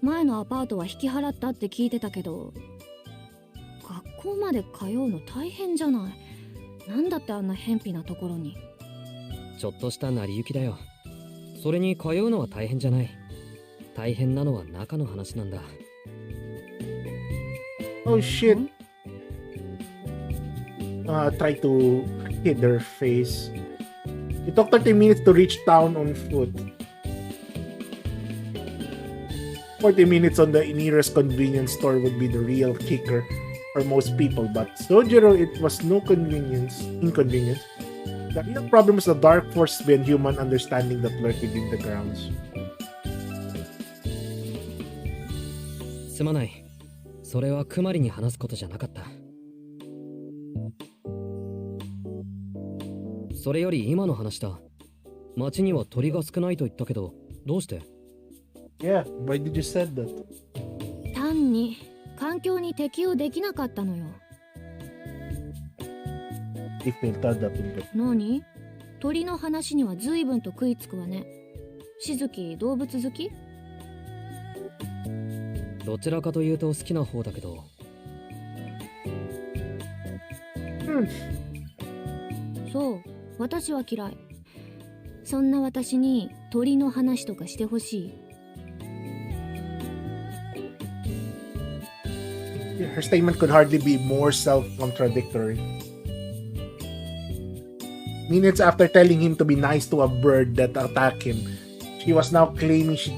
前のアパートは引き払ったって聞いてたけど、学校まで通うの大変じゃない。なんだってあんな偏僻なところに。ちょっとした成り行きだよ。それに通うのは大変じゃない。大変なのは中の話なんだ。Oh shit. Try to hit their face. It took 30 minutes to reach town on foot. 40 minutes on the nearest convenience store would be the real kicker for most people, but Sojiro, it was no inconvenience. The real problem is the dark force beyond human understanding that lurk within the grounds. すまない。それはクマリに話すことじゃなかった。それより今の話だ。町には鳥が少ないと言ったけど、どうして？ Yeah, why did you say that? 単に環境に適応できなかったのよ。If they thought that in the... 何？鳥の話には随分と食いつくわね。しずき、動物好き？どちらかというと好きな方だけど。そう、私は嫌い。そんな私に鳥の話とかしてほしい。Her statement could hardly be more self-contradictory. Minutes after telling him to be nice to a bird that attacked him, she was now claiming she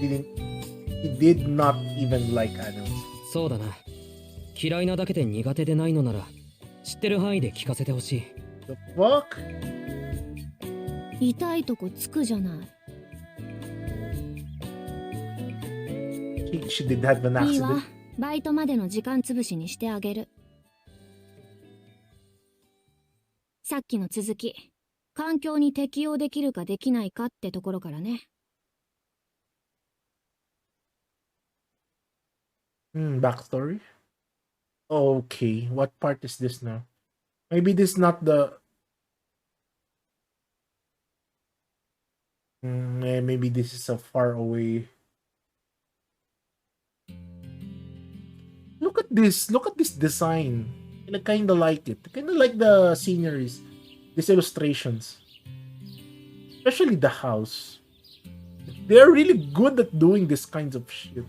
did not even like animals. そうだな。嫌いなだけで苦手でないのなら、知ってる範囲で聞かせてほしい。The fuck? 痛いとこつくじゃない。She did have an いいわ accident.。バイトまでの時間つぶしにしてあげる。さっきの続き。環境に適応できるかできないかってところからね。Backstory? Okay, what part is this now? Maybe this is not the... maybe this is a far away... Look at this design. I kinda like it. I kinda like the sceneries. These illustrations. Especially the house. They're really good at doing this kinds of shit.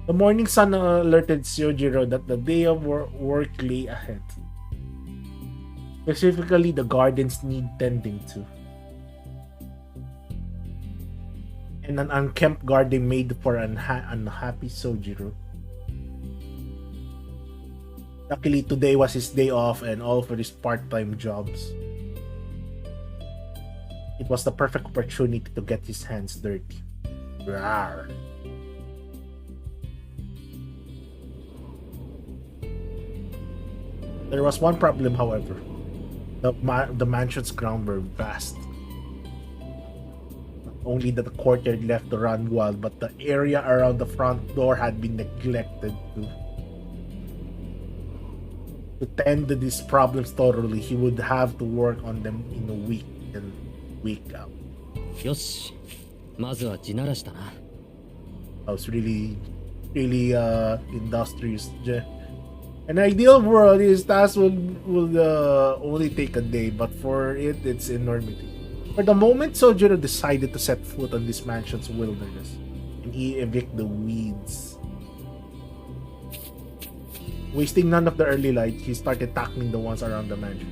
The morning sun alerted Sojiro that the day of work lay ahead. Specifically, the gardens need tending to. And an unkempt garden made for an unhappy Sojiro. Luckily, today was his day off and all for his part-time jobs. It was the perfect opportunity to get his hands dirty. Rawr. There was one problem, however. The mansion's grounds were vast. Not only that the courtyard left to run wild, but the area around the front door had been neglected too. To tend to these problems thoroughly, he would have to work on them in a week and week out. よし。まずは地ならしだな。I was really industrious. An ideal world, his task would only take a day, but for it, it's enormity. For the moment, Sojiro decided to set foot on this mansion's wilderness and evict the weeds. Wasting none of the early light, he started tackling the ones around the mansion.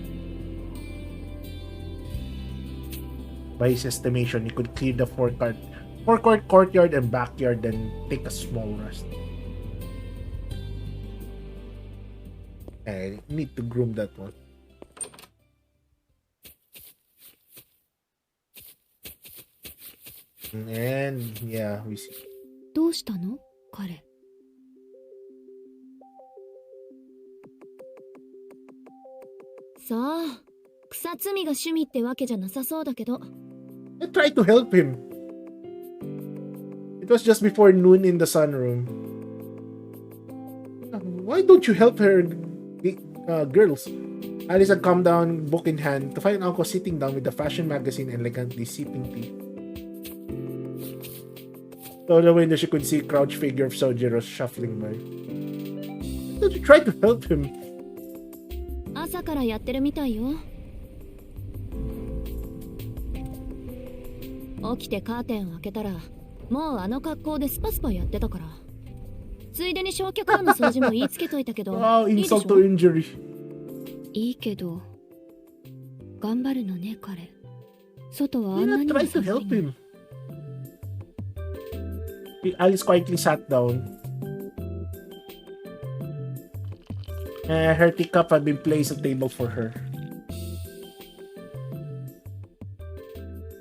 By his estimation, he could clear the forecourt, courtyard, and backyard, then take a small rest. I need to groom that one. And yeah, we see. どうしたの彼。さあ、草摘みが趣味ってわけじゃなさそうだけど。I tried to help him. It was just before noon in the sunroom. Why don't you help her, girls? Alice had come down, book in hand, to find Uncle sitting down with the fashion magazine and elegantly sipping tea. Through the window, she could see a crouched figure of Sojiro shuffling by. Why don't you try to help him? 朝からやってるみたいよ。起きてカーテンを開けたら、もうあの格好でスパスパやってたから。ついでに焼却炉の掃除も言いつけといたけど。Wow, いいでしょ insult to injury. いいけど、頑張るのね彼。外はあ Why んな not にも try to 寒い help の him? Alice quietly sat down. Her teacup had been placed on the table for her.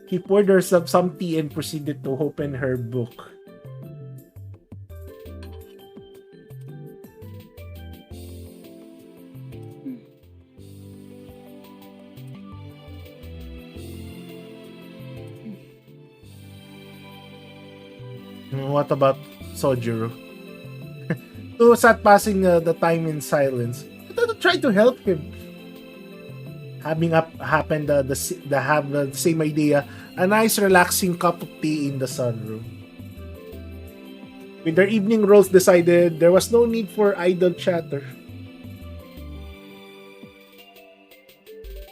He poured herself some tea and proceeded to open her book. What about Sojiro? Who sat passing the time in silence. I thought to try to help him. Having happened the same idea, a nice relaxing cup of tea in the sunroom. With their evening roles decided, there was no need for idle chatter.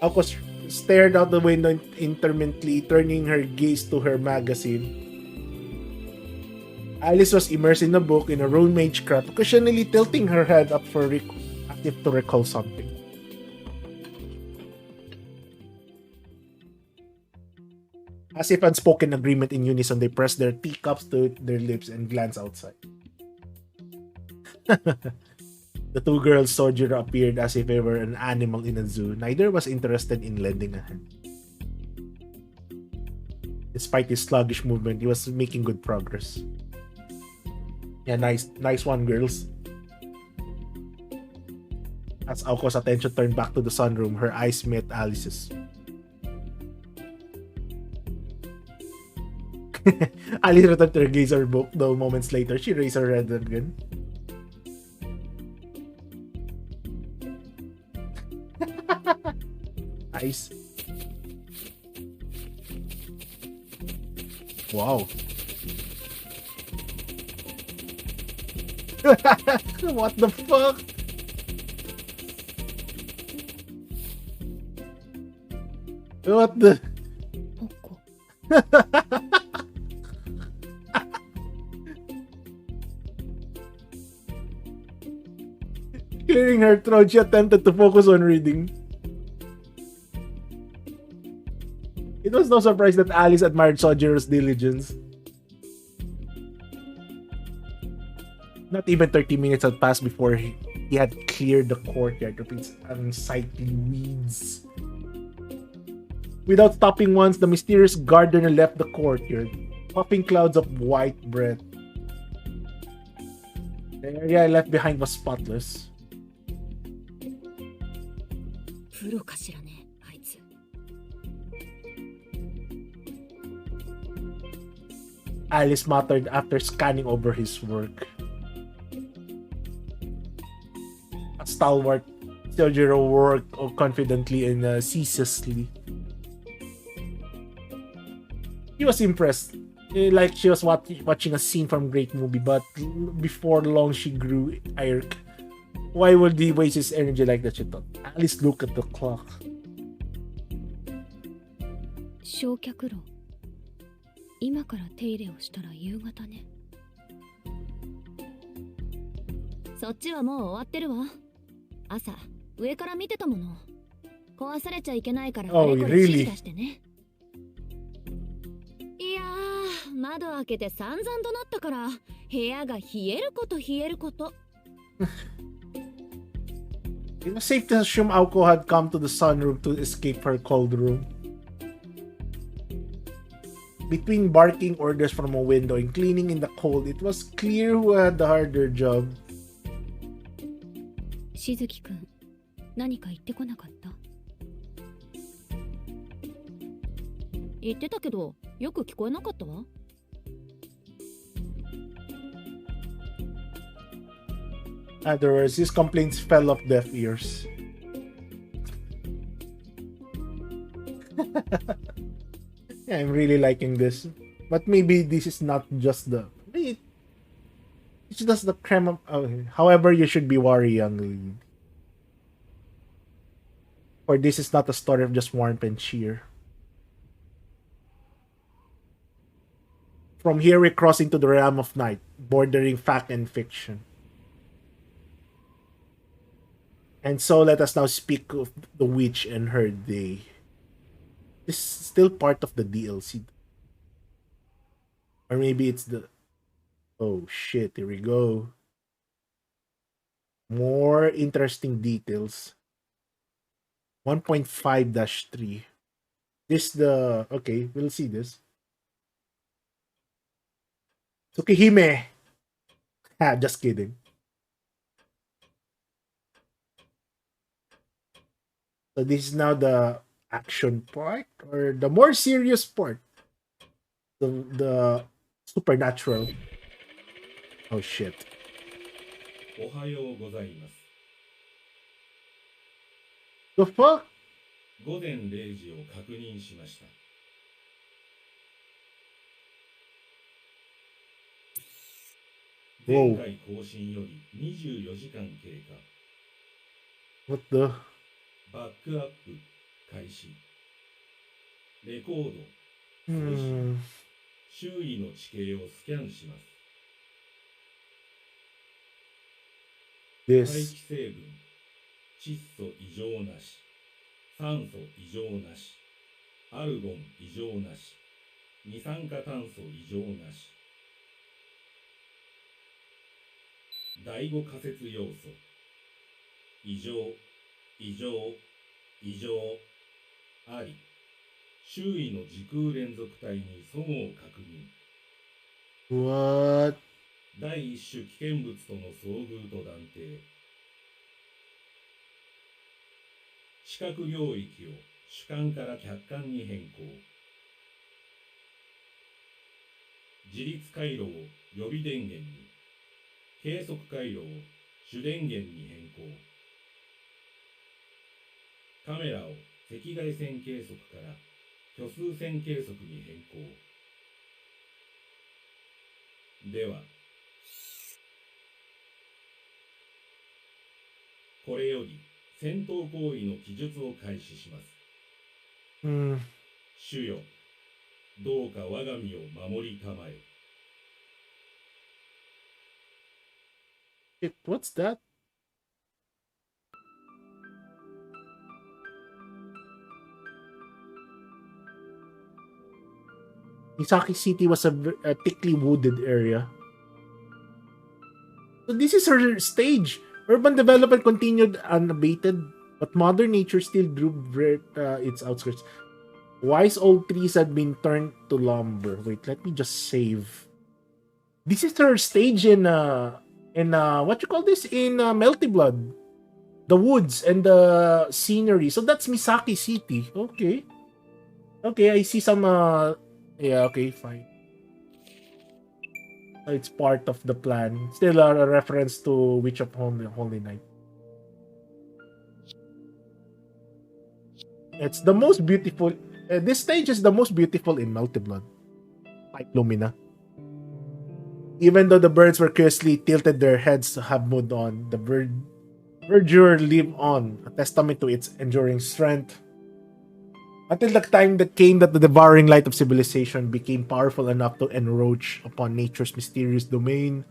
Aoko stared out the window intermittently, turning her gaze to her magazine. Alice was immersed in a book in a rune-mage craft, occasionally tilting her head up as if to recall something. As if unspoken agreement in unison, they pressed their teacups to their lips and glanced outside. The two girls Sojiro appeared as if they were an animal in a zoo. Neither was interested in lending a hand. Despite his sluggish movement, he was making good progress. Yeah, nice one, girls. As Aoko's attention turned back to the sunroom, her eyes met Alice's. Alice returned to her gaze her book, though moments later she raised her head again. Nice. Wow. What the fuck? What the? ポコ。 Clearing her throat, she attempted to focus on reading. It was no surprise that Alice admired Sojiro's diligence. Not even 30 minutes had passed before he had cleared the courtyard of its unsightly weeds. Without stopping once, the mysterious gardener left the courtyard, puffing clouds of white breath. The area left behind was spotless. プロかしらね、あいつ。Alice muttered after scanning over his work. A stalwart Sojiro worked confidently and ceaselessly. He was impressed, like she was watching a scene from a great movie, but before long she grew irked. Why would he waste his energy like that, she thought. Alice looked at the clock. 焼却炉。今から手入れをしたら夕方ね。そっちはもう終わってるわ。朝、上から見てたもの。壊されちゃいけないから、あれこれ指示出してね。いやー、窓開けて散々となったから、部屋が冷えること冷えること。It was safe to assume Aoko had come to the sunroom to escape her cold room. Between barking orders from a window and cleaning in the cold, it was clear who had the harder job. しずきくん、何か言ってこなかった？言ってたけど、よく聞こえなかったわ。Afterwards, his complaints fell off deaf ears. Yeah, I'm really liking this. But maybe this is not just the... It's just the creme of... Okay. However, you should be worried, young lady. For this is not a story of just warmth and cheer. From here, we cross into the realm of night, bordering fact and fiction. And so let us now speak of the witch and her day. This is still part of the DLC. Or maybe it's the... Oh shit, here we go. More interesting details. 1.5-3. This the... Okay, we'll see this. Tsukihime! Ha, just kidding. So this is now the action part, or the more serious part. The supernatural. Oh shit. おはようございます。 The fuck? 午前0時を確認しました。前回更新より24時間経過。 What the? バックアップ開始。レコード、通信、周囲の地形をスキャンします。大 This. 気成分、窒素異常なし、酸素異常なし、アルゴン異常なし、二酸化炭素異常なし。第5仮説要素、異常、異常、異常、あり、周囲の時空連続体に齟齬を確認。 What? 第一種危険物との遭遇と断定。視覚領域を主観から客観に変更。自立回路を予備電源に、計測回路を主電源に変更。カメラを赤外線計測から虚数線計測に変更。では、これより戦闘行為の記述を開始します。主よ、どうか我が身を守りたまえ。 Shit, what's that? Misaki City was a thickly wooded area. So this is her stage. Urban development continued unabated, but modern nature still drew its outskirts. Wise old trees had been turned to lumber. Wait, let me just save. This is her stage in what you call this? In Melty Blood. The woods and the scenery. So that's Misaki City. Okay. Okay, I see some yeah, okay, fine. It's part of the plan. Still a reference to Witch of Holy Night. It's the most beautiful. This stage is the most beautiful in Melty Blood. Like Lumina. Even though the birds were curiously tilted their heads to have moved on, the verdure lived on, a testament to its enduring strength. Until the time that came that the devouring light of civilization became powerful enough to encroach upon nature's mysterious domain.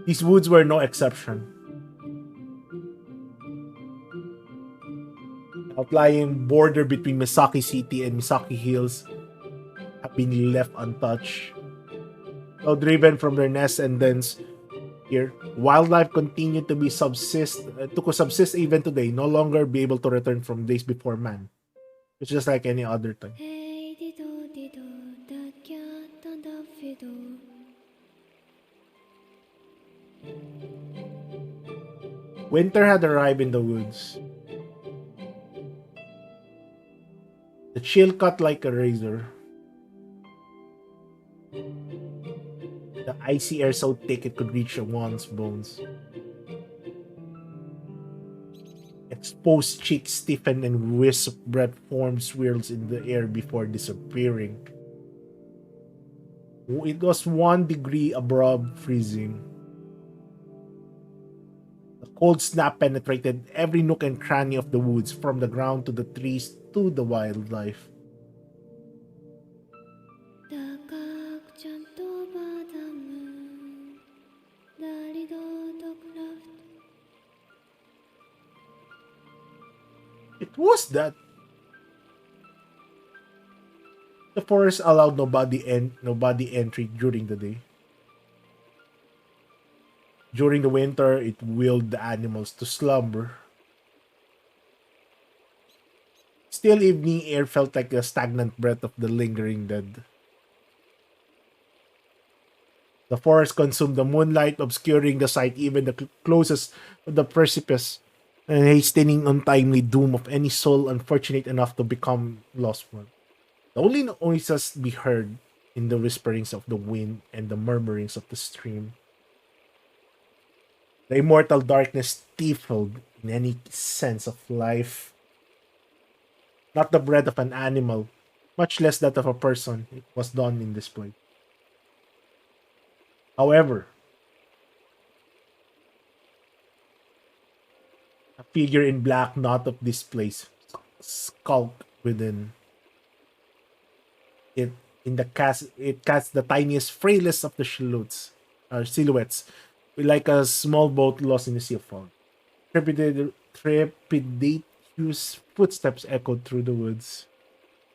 These woods were no exception. The outlying border between Misaki City and Misaki Hills have been left untouched. Though driven from their nests and dens here, wildlife continued to subsist even today, no longer be able to return from days before man. It's just like any other time. Hey dido dido, the cat and the fiddle. Winter had arrived in the woods. The chill cut like a razor. The icy air so thick it could reach one's bones. Exposed cheeks stiffened and wisps of breath formed swirls in the air before disappearing. It was 1 degree above freezing. The cold snap penetrated every nook and cranny of the woods, from the ground to the trees to the wildlife. 高くちゃんとバダムダリドとクラフト It was that. The forest allowed nobody entry during the day. During the winter, it willed the animals to slumber. Still, evening air felt like a stagnant breath of the lingering dead. The forest consumed the moonlight, obscuring the sight even the closest of the precipice, and hastening untimely doom of any soul unfortunate enough to become lost one. The only noises be heard in the whisperings of the wind and the murmurings of the stream. The immortal darkness stifled in any sense of life. Not the breath of an animal, much less that of a person, it was done in this place. However, a figure in black, not of this place, skulked within. It casts the tiniest, frailest of the silhouettes, like a small boat lost in the sea of fog. Trepidatious footsteps echoed through the woods.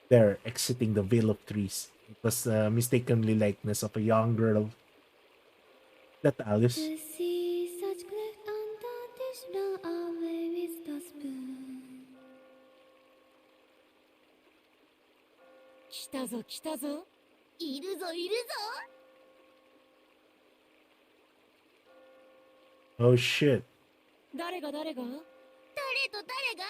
There, exiting the veil of trees, it was the mistakenly likeness of a young girl. That Alice? To see such cleft under dish run away with the spoon 来たぞ来たぞ。いるぞいるぞ。 Oh shit. 誰が誰が？誰と誰が？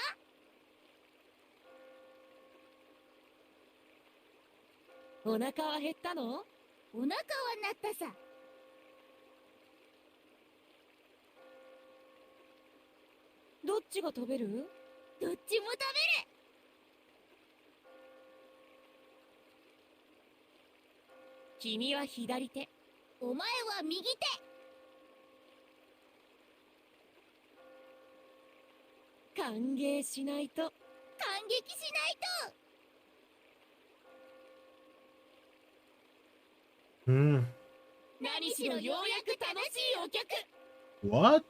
お腹は減ったの？お腹は鳴ったさ。どっちが食べる？どっちも食べる。君は左手。お前は右手。歓迎しないと。感激しないと。 Hmm. 何しろようやく楽しいお客。 What?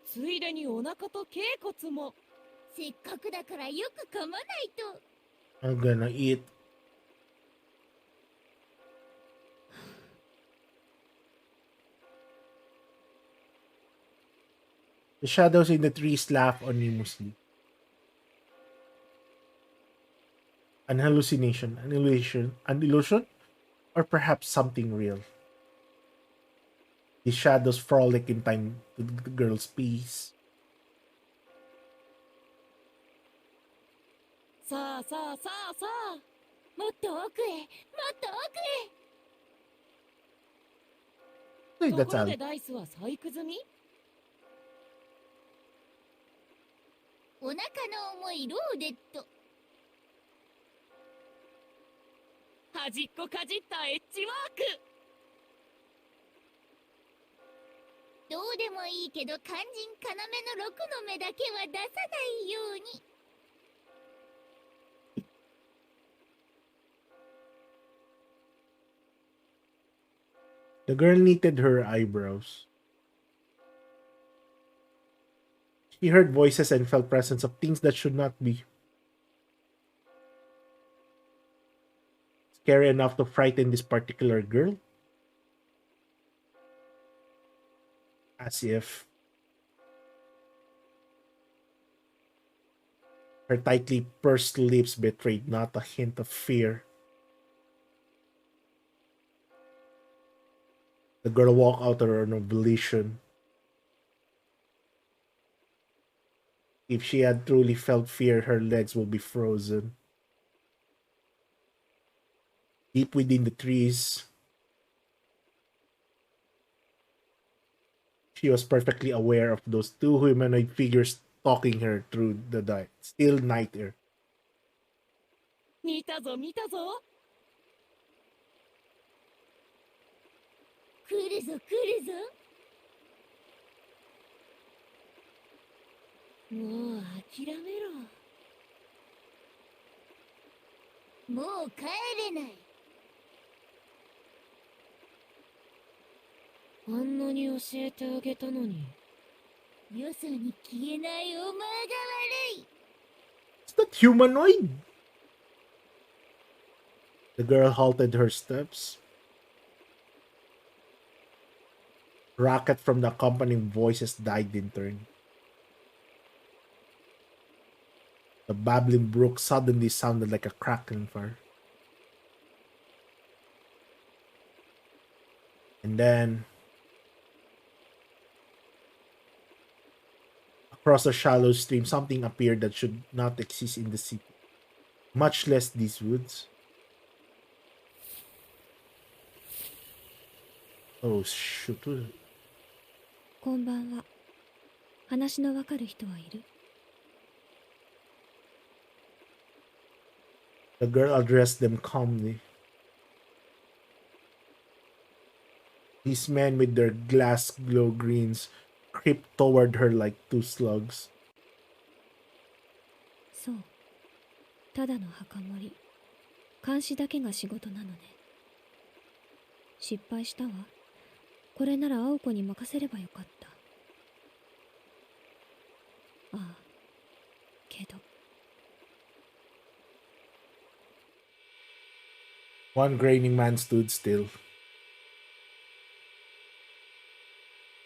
ついでにお腹と頸骨も。せっかくだからよく噛まないと。 I'm gonna eat. The shadows in the trees laugh ominously. An hallucination, an illusion, or perhaps something real. The shadows frolic in time to the girl's peace. さあさあさあさあ。もっと奥へ、もっと奥 I へ。 think と that's ころ all. でダイスは細工済み？お腹の重いローデット。端っこかじったエッジワーク。どうでもいいけど肝心要の6の目だけは出さないように。 The girl knitted her eyebrows. She heard voices and felt presence of things that should not be. Scary enough to frighten this particular girl? As if. Her tightly pursed lips betrayed not a hint of fear. The girl walked out of her own volition. If she had truly felt fear, her legs would be frozen. Deep within the trees, she was perfectly aware of those two humanoid figures stalking her through the night. Still night air. 見たぞ見たぞ。来るぞ来るぞ。もう諦めろ。もう帰れない。あんなに教えてあげたのに。よそに消えないお前が悪い。Is that humanoid? The girl halted her steps. Racket from the accompanying voices died in turn. The babbling brook suddenly sounded like a crackling fire. And then, across the shallow stream, something appeared that should not exist in the city, much less these woods. Oh shoot. こんばんは。話のわかる人はいる？ The girl addressed them calmly. These men with their glass glow greens creeped toward her like two slugs. そう。ただの墓守り。監視だけが仕事なのね。失敗したわ。これなら青子に任せればよかった。ああ。けど。One graining man stood still.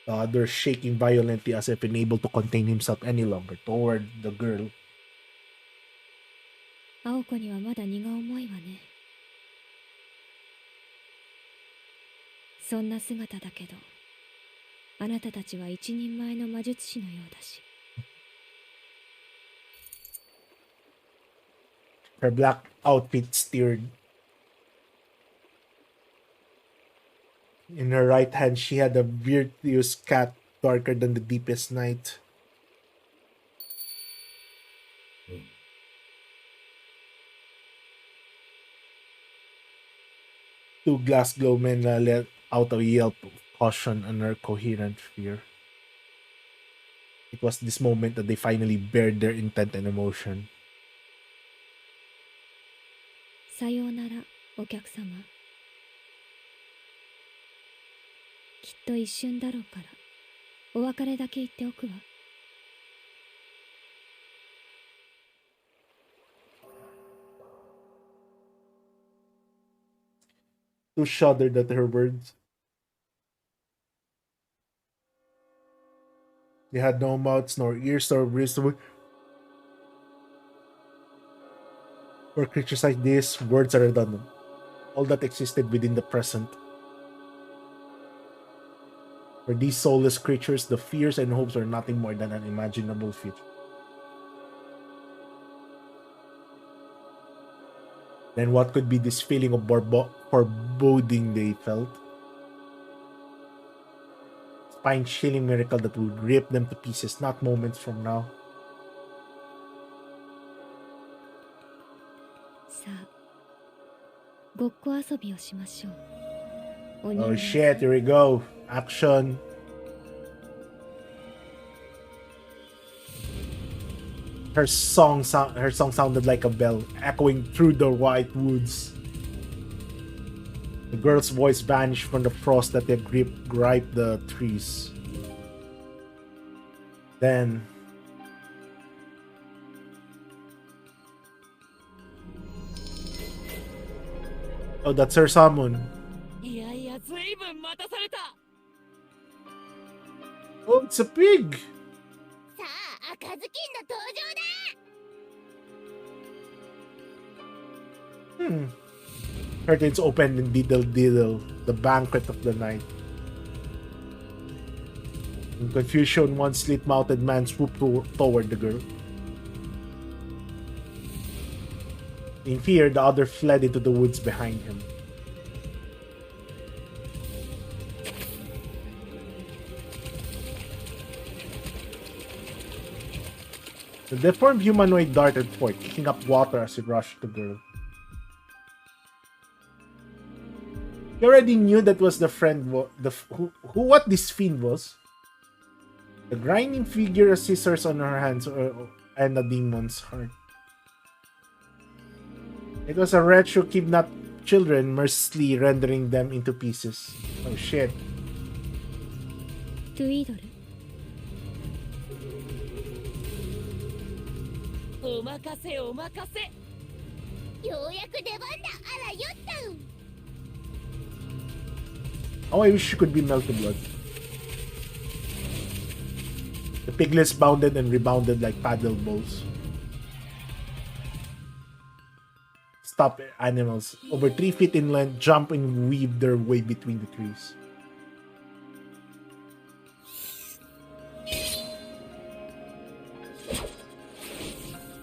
The other shaking violently as if unable to contain himself any longer toward the girl. 青子にはまだ荷が重いわね。そんな姿だけど、あなたたちは一人前の魔術師のようだし。Her black outfit stirred. In her right hand, she had a virtuous cat darker than the deepest night. Two glass glow men let out a yelp of caution and her coherent fear. It was this moment that they finally bared their intent and emotion. さようなら、お客様。きっと一瞬だろうから、お別れだけ言っておくわ。Two shuddered at her words. They had no mouths, nor ears, nor wrists. For creatures like this, words are redundant. All that existed within the present. For these soulless creatures, the fears and hopes are nothing more than an imaginable future. Then what could be this feeling of foreboding they felt? Spine-chilling miracle that would rip them to pieces not moments from now. さあ、ごっこ遊びをしましょう。お人 Oh 形 shit, here we go. Action. Her song sounded like a bell, echoing through the white woods. The girl's voice vanished from the frost that had griped the trees. Then, oh, that's her summon. いやいや、ずいぶん待たされた。 Oh, it's a pig. さあ、赤ずきんの登場だ。Curtains opened and diddle diddle, the banquet of the night. In confusion, one slit-mouthed man swooped toward the girl. In fear, the other fled into the woods behind him. The deformed humanoid darted forth, kicking up water as it rushed the girl. He already knew that was the friend, what this fiend was. The grinding figure of scissors on her hands and a demon's heart. It was a wretch who kidnapped children, mercilessly rendering them into pieces. Oh shit. トゥイードル。お任せお任せ。ようやく出番だ。あらよったん。 Oh, I wish she could be melted blood. The piglets bounded and rebounded like paddle bowls. Stop animals, over 3 feet in length, jump and weave their way between the trees.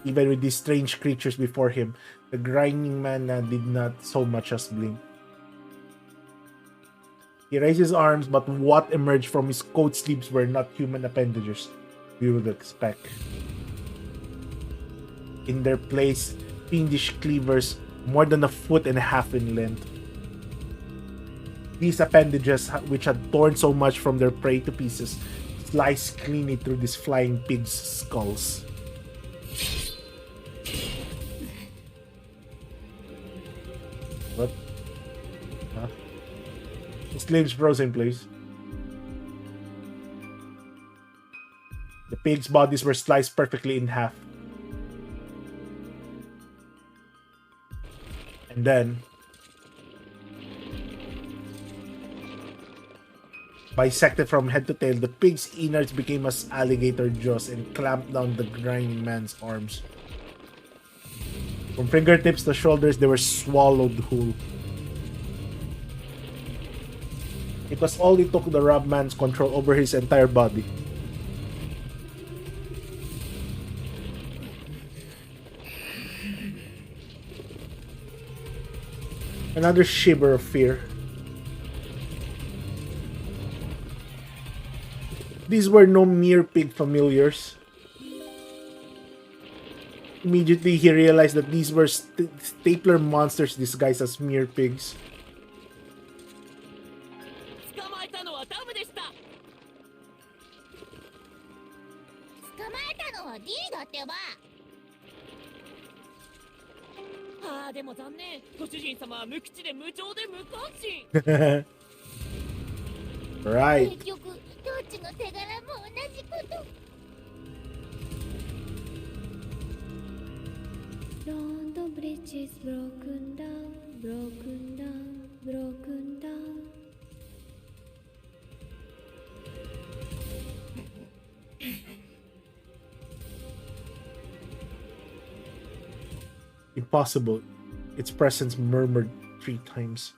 Even with these strange creatures before him, the grinding man did not so much as blink. He raised his arms, but what emerged from his coat sleeves were not human appendages we would expect. In their place, fiendish cleavers more than a foot and a half in length. These appendages, which had torn so much from their prey to pieces, sliced cleanly through these flying pigs' skulls. What? Huh? His limbs froze in place. The pigs' bodies were sliced perfectly in half. And then, bisected from head to tail, the pig's innards became as alligator jaws and clamped down the grinding man's arms. From fingertips to shoulders, they were swallowed whole. It was all it took to rob man's control over his entire body. Another shiver of fear. These were no mere pig familiars. Immediately, he realized that these were stapler monsters disguised as mere pigs. 捕まえたのはダムでした。捕まえたのは D だってば。ああでも残念。ご主人様は無口で無情で無関心。Right. 結局どっちの手柄も同じこと。London Bridge is broken down, broken down, broken down. Impossible. Its presence murmured 3 times.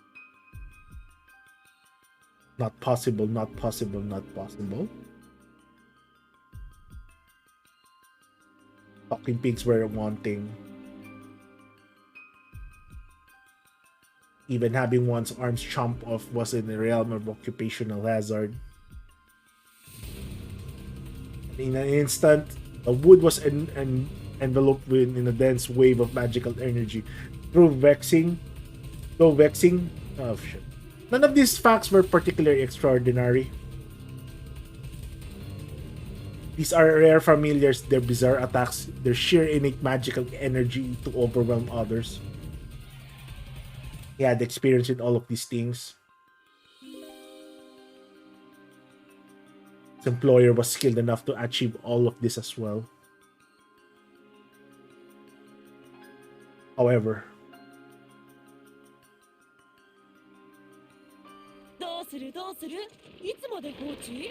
Not possible, not possible, not possible. Talking pigs were wanting. Even having one's arms chomped off was in the realm of occupational hazard. In an instant, the wood was enveloped in a dense wave of magical energy. Though vexing, oh shit. None of these facts were particularly extraordinary. These are rare familiars, their bizarre attacks, their sheer innate magical energy to overwhelm others. He had experience with all of these things. His employer was skilled enough to achieve all of this as well. However, どうするどうする。いつまで放置？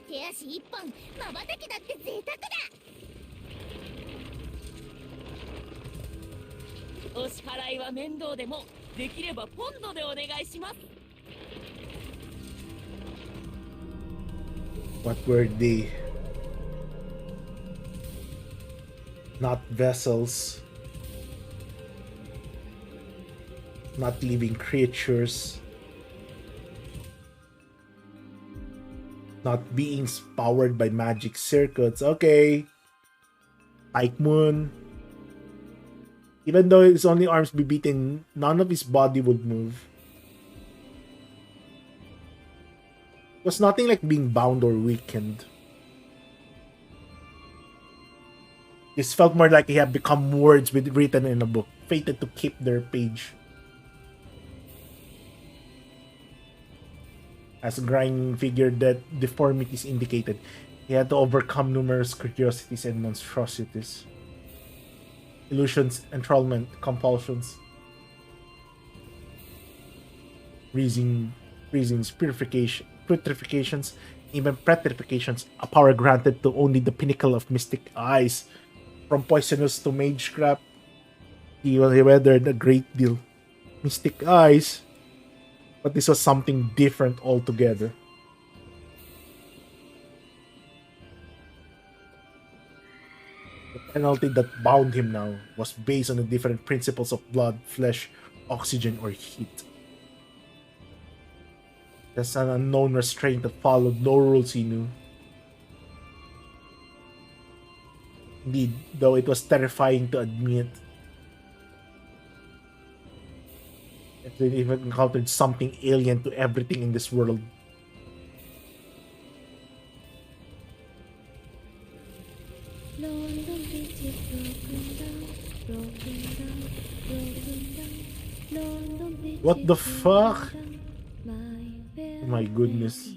手足一本、瞬きだって贅沢だ。お支払いは面倒でもできればポンドでお願いします。 What were they? Not vessels. Not living creatures. Not beings powered by magic circuits. Okay. TYPEMOON. Even though his only arms be beaten, none of his body would move. It was nothing like being bound or weakened. This felt more like he had become words written in a book, fated to keep their page. As Grinding figured that deformities indicated, he had to overcome numerous curiosities and monstrosities. Illusions, enthrallment, compulsions. Reasons, purifications, even petrifications, a power granted to only the pinnacle of mystic eyes. From poisonous to magecraft, he weathered a great deal. Mystic eyes, but this was something different altogether. The penalty that bound him now was based on the different principles of blood, flesh, oxygen, or heat. There's an unknown restraint that followed no rules he knew. Indeed, though it was terrifying to admit, they even encountered something alien to everything in this world. What the fuck? Oh my goodness.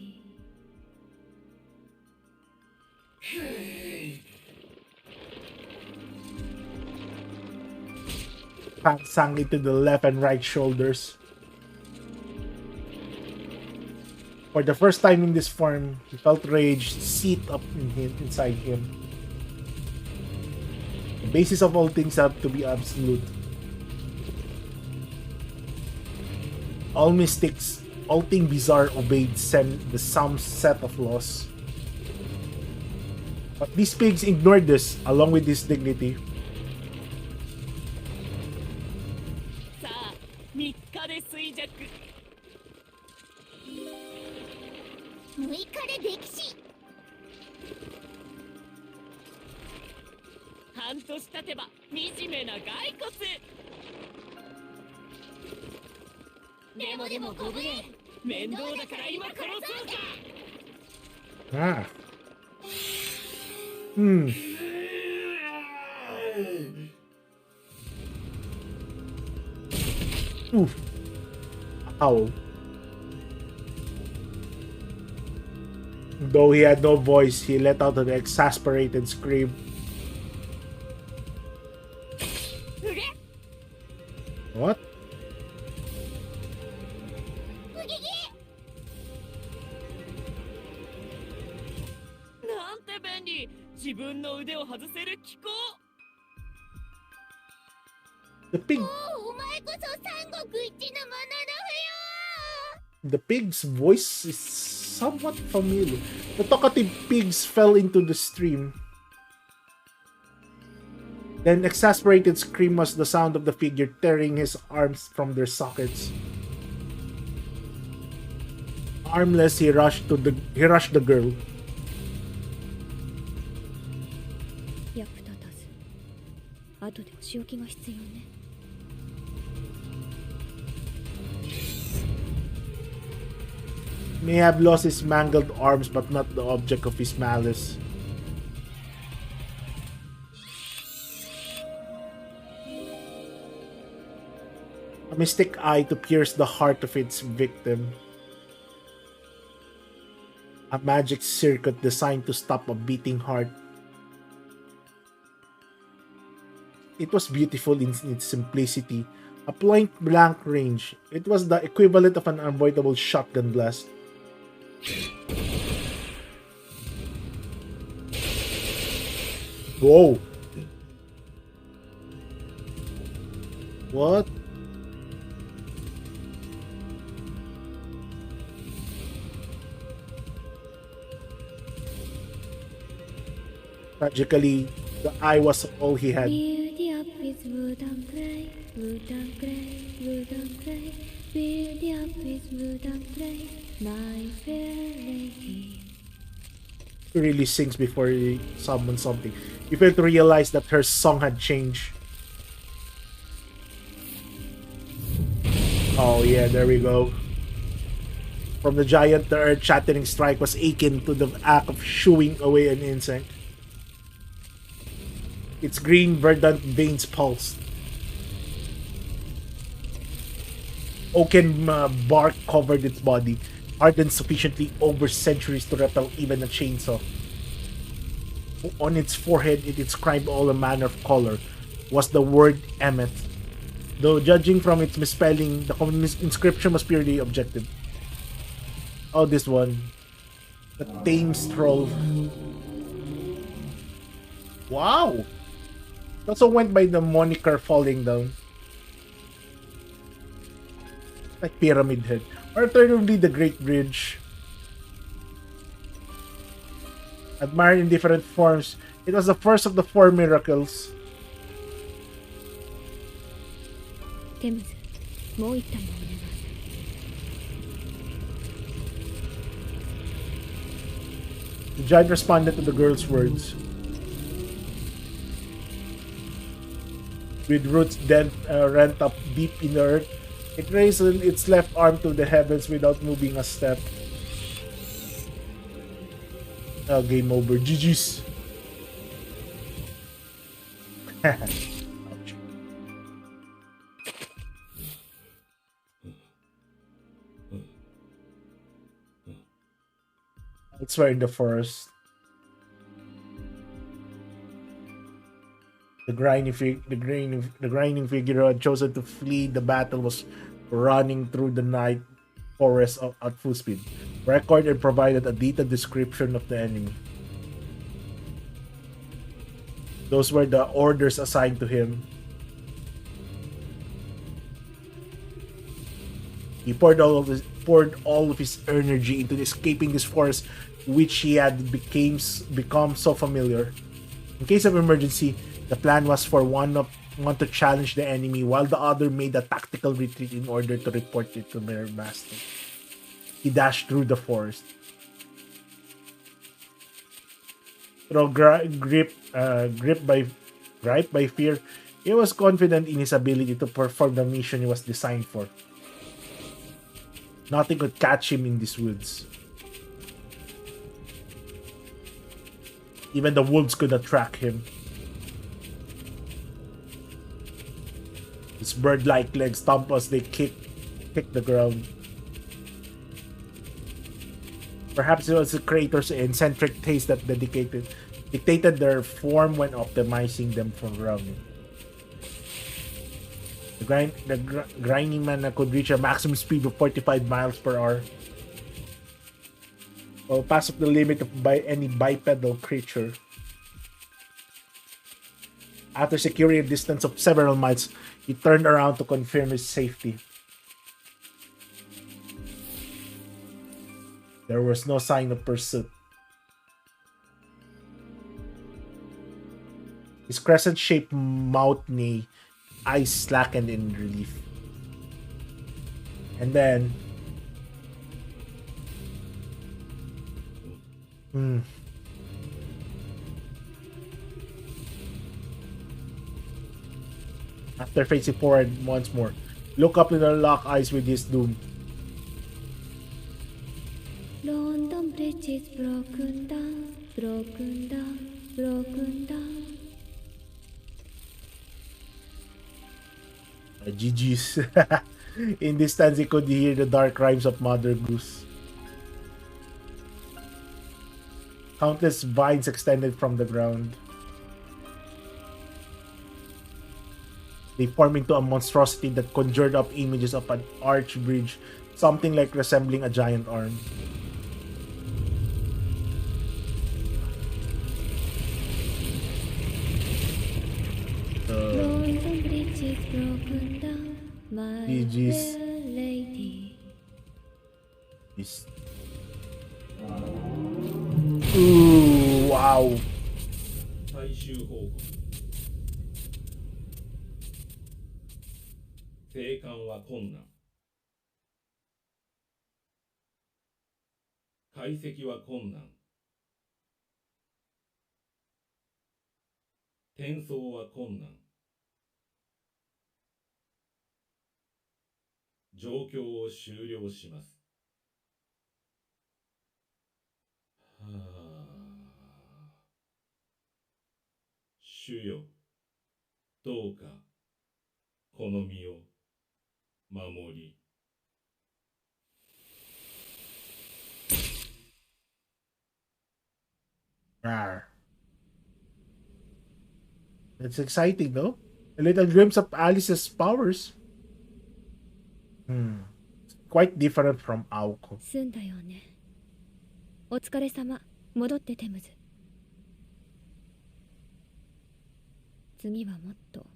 Pat sank into the left and right shoulders. For the first time in this form, he felt rage seep up inside him. The basis of all things have to be absolute. All mystics, all things bizarre obeyed the some set of laws. But these pigs ignored this, along with his dignity. さあ、3日で衰弱。6日で歴史。半年経てば惨めな骸骨。でもご無礼。面倒だから今殺そうか。Ah. Hmm. Oof. Ow. Though he had no voice, he let out an exasperated scream. What? The pig. The pig's voice is somewhat familiar. The talkative pigs fell into the stream. Then exasperated scream was the sound of the figure tearing his arms from their sockets. Armless, he rushed the girl. 役立たず。後でお仕置きが必要ね。May have lost his mangled arms, but not the object of his malice. A mystic eye to pierce the heart of its victim. A magic circuit designed to stop a beating heart. It was beautiful in its simplicity. A point blank range. It was the equivalent of an unavoidable shotgun blast. Whoa! What? Tragically, the eye was all he had. Beauty up with wood and clay, wood and clay, wood and clay. Beauty up with wood and clay, my fair lady. He really sings before he summons something. You failed to realize that her song had changed. Oh yeah, there we go. From the giant, the earth-shattering strike was akin to the act of shooing away an insect. Its green, verdant veins pulsed. Oaken bark covered its body, hardened sufficiently over centuries to repel even a chainsaw. On its forehead, it inscribed all manner of color, was the word Emmet. Though judging from its misspelling, the inscription was purely objective. Oh, this one. The tame stroll. Wow! It also went by the moniker Falling Down. Like Pyramid Head. Or alternatively, the Great Bridge. Admired in different forms, it was the first of the 4 miracles. テムズ、もう一体お願い。 The giant responded to the girl's words. With roots rent up deep in the earth, it raised its left arm to the heavens without moving a step. Oh, game over. GG's. Ouch. It's where in the forest. The grinding figure who had chosen to flee the battle was running through the night forest at full speed. Record and provided a detailed description of the enemy. Those were the orders assigned to him. He poured all of his energy into escaping this forest, which he had become so familiar. In case of emergency, the plan was for one to challenge the enemy, while the other made a tactical retreat in order to report it to their master. He dashed through the forest. Though gripped by fear, he was confident in his ability to perform the mission he was designed for. Nothing could catch him in these woods. Even the wolves could not track him. His bird-like legs stomp as they kick the ground. Perhaps it was the creator's eccentric taste that dictated their form when optimizing them for grounding. The grinding man could reach a maximum speed of 45 miles per hour. Well, past the limit of any bipedal creature. After securing a distance of several miles, he turned around to confirm his safety. There was no sign of pursuit. His crescent-shaped mouth neighed, eyes slackened in relief. And then... After facing forward once more, look up in the lock eyes with his doom. London Bridge is broken down, broken down, broken down. GG's. In distance, he could hear the dark rhymes of Mother Goose. Countless vines extended from the ground. They formed into a monstrosity that conjured up images of an arch bridge, something like resembling a giant arm. London Bridge is broken down. My GG's. fair lady. Ooh, wow. 最終報告。生還は困難。解析は困難。転送は困難。状況を終了します。はあ。主よ、どうかこの身を守り。Rawr. That's exciting, though. A little glimpse of Alice's powers. Quite different from Aoko. 済んだよね。お疲れ様。戻ってテムズ。次はもっと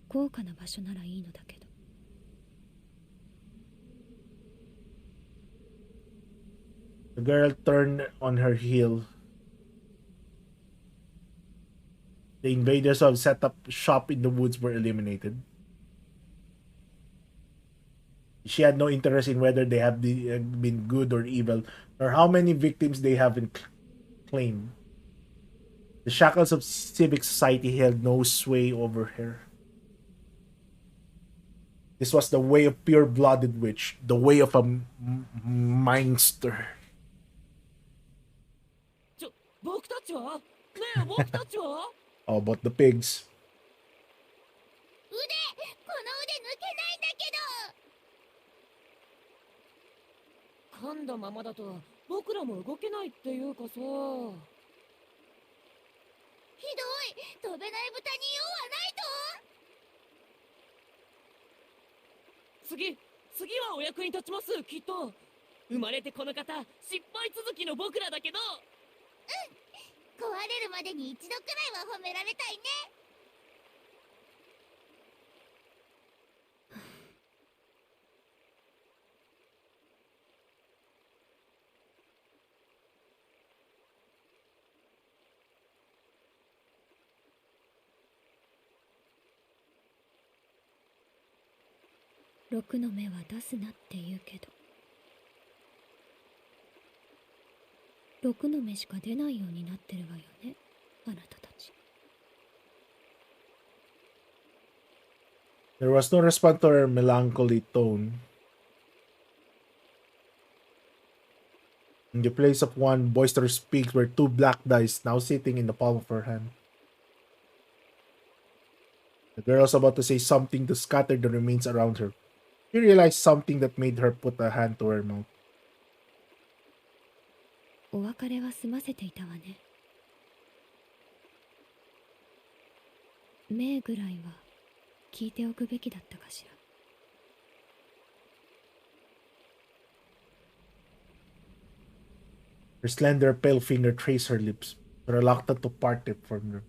高価な場所ならいいのだけど。The girl turned on her heel. The invaders who have set up shop in the woods were eliminated. She had no interest in whether they have been good or evil, or how many victims they have claimed. The shackles of civic society held no sway over her. This was the way of pure-blooded witch, the way of a mindster. 僕たちは？ねえ、僕たちは？ How about the pigs? この腕抜けないんだけど。噛んだままだと僕らも動けないっていうかさ。ひどい。飛べない豚に用はないと。次はお役に立ちます、きっと。生まれてこの方、失敗続きの僕らだけど。壊れるまでに一度くらいは褒められたいね。6の目は出すなって言うけど、6の目しか出ないようになってるわよね、あなたたち。There was no response to her melancholy tone. In the place of one boisterous pig were two black dice now sitting in the palm of her hand. The girl was about to say something to scatter the remains around her. She realized something that made her put a hand to her mouth. お別れは済ませていたわね。目ぐらいは聞いておくべきだったかしら。Her slender pale finger traced her lips, reluctant to part it from them.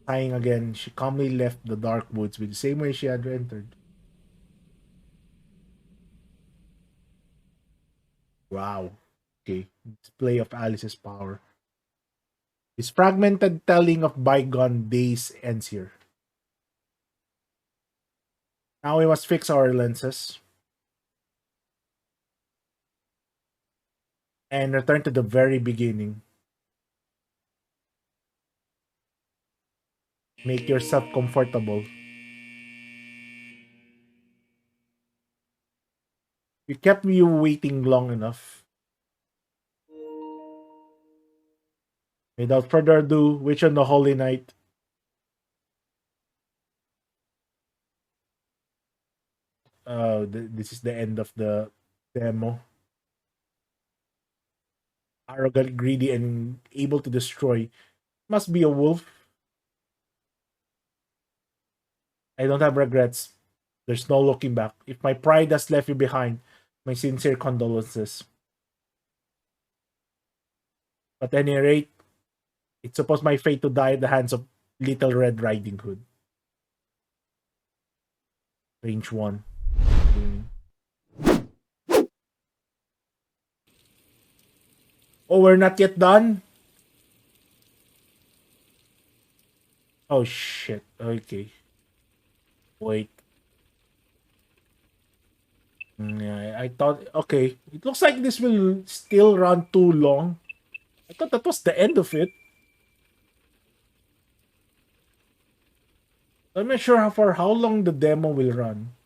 Sighing again, she calmly left the dark woods with the same way she had entered. Wow. Okay. Display of Alice's power. This fragmented telling of bygone days ends here. Now we must fix our lenses and return to the very beginning. Make yourself comfortable. We kept you waiting long enough. Without further ado, Witch on the Holy Night. This is the end of the demo. Arrogant, greedy, and able to destroy. Must be a wolf. I don't have regrets. There's no looking back. If my pride has left you behind, my sincere condolences. At any rate, it's supposed my fate to die at the hands of Little Red Riding Hood. Range 1. Oh, we're not yet done? Oh, shit. Okay. Wait. Yeah, I thought... Okay. It looks like this will still run too long. I thought that was the end of it. I'm not sure for how long the demo will run.